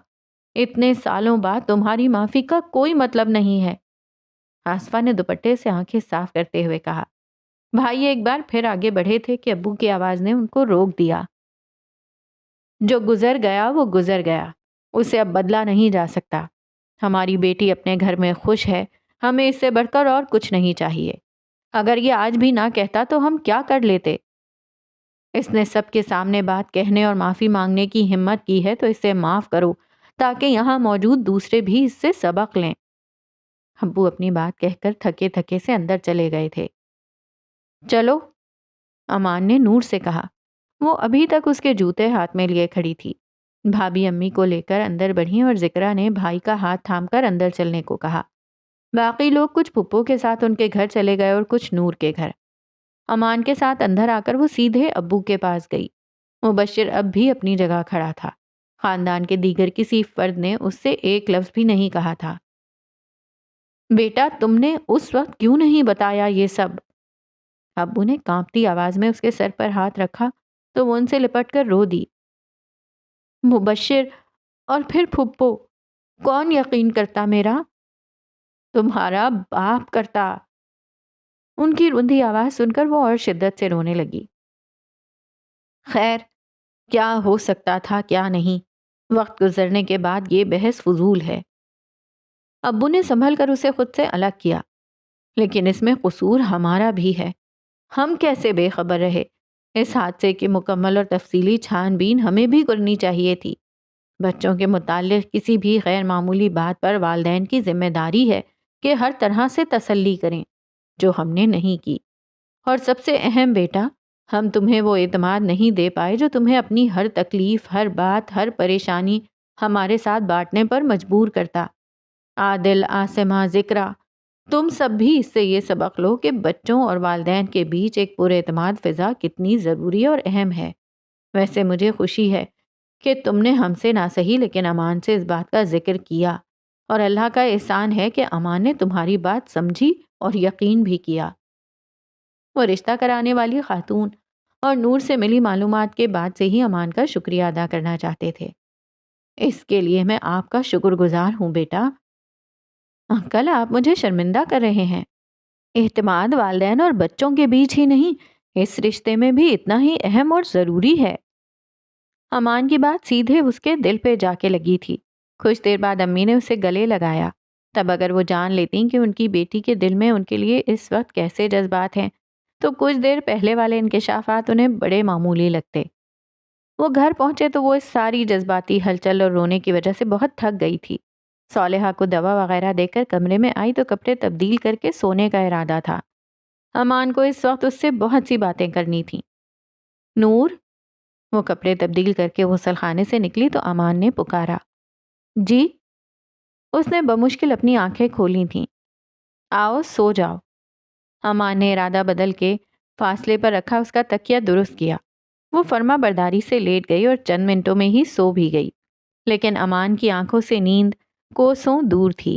اتنے سالوں بعد تمہاری معافی کا کوئی مطلب نہیں ہے۔ آصفہ نے دوپٹے سے آنکھیں صاف کرتے ہوئے کہا۔ بھائی ایک بار پھر آگے بڑھے تھے کہ ابو کی آواز نے ان کو روک دیا۔ جو گزر گیا وہ گزر گیا، اسے اب بدلا نہیں جا سکتا۔ ہماری بیٹی اپنے گھر میں خوش ہے، ہمیں اس سے بڑھ کر اور کچھ نہیں چاہیے۔ اگر یہ آج بھی نہ کہتا تو ہم کیا کر لیتے؟ اس نے سب کے سامنے بات کہنے اور معافی مانگنے کی ہمت کی ہے تو اسے معاف کرو، تاکہ یہاں موجود دوسرے بھی اس سے سبق لیں۔ ابو اپنی بات کہہ کر تھکے تھکے سے اندر چلے گئے تھے۔ چلو، امان نے نور سے کہا۔ وہ ابھی تک اس کے جوتے ہاتھ میں لیے کھڑی تھی۔ بھابھی امی کو لے کر اندر بڑھیں اور ذکرا نے بھائی کا ہاتھ تھام کر اندر چلنے کو کہا۔ باقی لوگ کچھ پھپھو کے ساتھ ان کے گھر چلے گئے اور کچھ نور کے گھر۔ امان کے ساتھ اندر آ کر وہ سیدھے ابو کے پاس گئی۔ مبشر اب بھی اپنی جگہ کھڑا تھا۔ خاندان کے دیگر کسی فرد نے اس سے ایک لفظ بھی نہیں کہا تھا۔ بیٹا تم نے اس وقت کیوں نہیں بتایا یہ سب؟ ابو نے کانپتی آواز میں اس کے سر پر ہاتھ رکھا تو وہ ان سے لپٹ کر رو دی۔ مبشر اور پھر پھپھو، کون یقین کرتا میرا؟ تمہارا باپ کرتا۔ ان کی روندھی آواز سن کر وہ اور شدت سے رونے لگی۔ خیر، کیا ہو سکتا تھا کیا نہیں، وقت گزرنے کے بعد یہ بحث فضول ہے۔ ابو نے سنبھل کر اسے خود سے الگ کیا۔ لیکن اس میں قصور ہمارا بھی ہے۔ ہم کیسے بے خبر رہے؟ اس حادثے کی مکمل اور تفصیلی چھان بین ہمیں بھی کرنی چاہیے تھی۔ بچوں کے متعلق کسی بھی غیر معمولی بات پر والدین کی ذمہ داری ہے کہ ہر طرح سے تسلی کریں، جو ہم نے نہیں کی۔ اور سب سے اہم بیٹا، ہم تمہیں وہ اعتماد نہیں دے پائے جو تمہیں اپنی ہر تکلیف، ہر بات، ہر پریشانی ہمارے ساتھ بانٹنے پر مجبور کرتا۔ عادل، عاصمہ، ذکرا، تم سب بھی اس سے یہ سبق لو کہ بچوں اور والدین کے بیچ ایک پر اعتماد فضا کتنی ضروری اور اہم ہے۔ ویسے مجھے خوشی ہے کہ تم نے ہم سے نہ سہی لیکن امان سے اس بات کا ذکر کیا، اور اللہ کا احسان ہے کہ امان نے تمہاری بات سمجھی اور یقین بھی کیا۔ وہ رشتہ کرانے والی خاتون اور نور سے ملی معلومات کے بعد سے ہی امان کا شکریہ ادا کرنا چاہتے تھے۔ اس کے لیے میں آپ کا شکر گزار ہوں بیٹا۔ انکل، آپ مجھے شرمندہ کر رہے ہیں۔ اعتماد والدین اور بچوں کے بیچ ہی نہیں، اس رشتے میں بھی اتنا ہی اہم اور ضروری ہے۔ امان کی بات سیدھے اس کے دل پہ جا کے لگی تھی۔ کچھ دیر بعد امی نے اسے گلے لگایا۔ تب اگر وہ جان لیتی کہ ان کی بیٹی کے دل میں ان کے لیے اس وقت کیسے جذبات ہیں تو کچھ دیر پہلے والے انکشافات انہیں بڑے معمولی لگتے۔ وہ گھر پہنچے تو وہ اس ساری جذباتی ہلچل اور رونے کی وجہ سے بہت تھک گئی تھی۔ صالحہ کو دوا وغیرہ دے کر کمرے میں آئی تو کپڑے تبدیل کر کے سونے کا ارادہ تھا۔ امان کو اس وقت اس سے بہت سی باتیں کرنی تھیں۔ نور، وہ کپڑے تبدیل کر کے غسل خانے سے نکلی تو امان نے پکارا۔ جی؟ اس نے بمشکل اپنی آنکھیں کھولی تھیں۔ آؤ سو جاؤ۔ امان نے ارادہ بدل کے فاصلے پر رکھا اس کا تکیہ درست کیا۔ وہ فرما برداری سے لیٹ گئی اور چند منٹوں میں ہی سو بھی گئی، لیکن امان کی آنکھوں سے نیند کوسوں دور تھی۔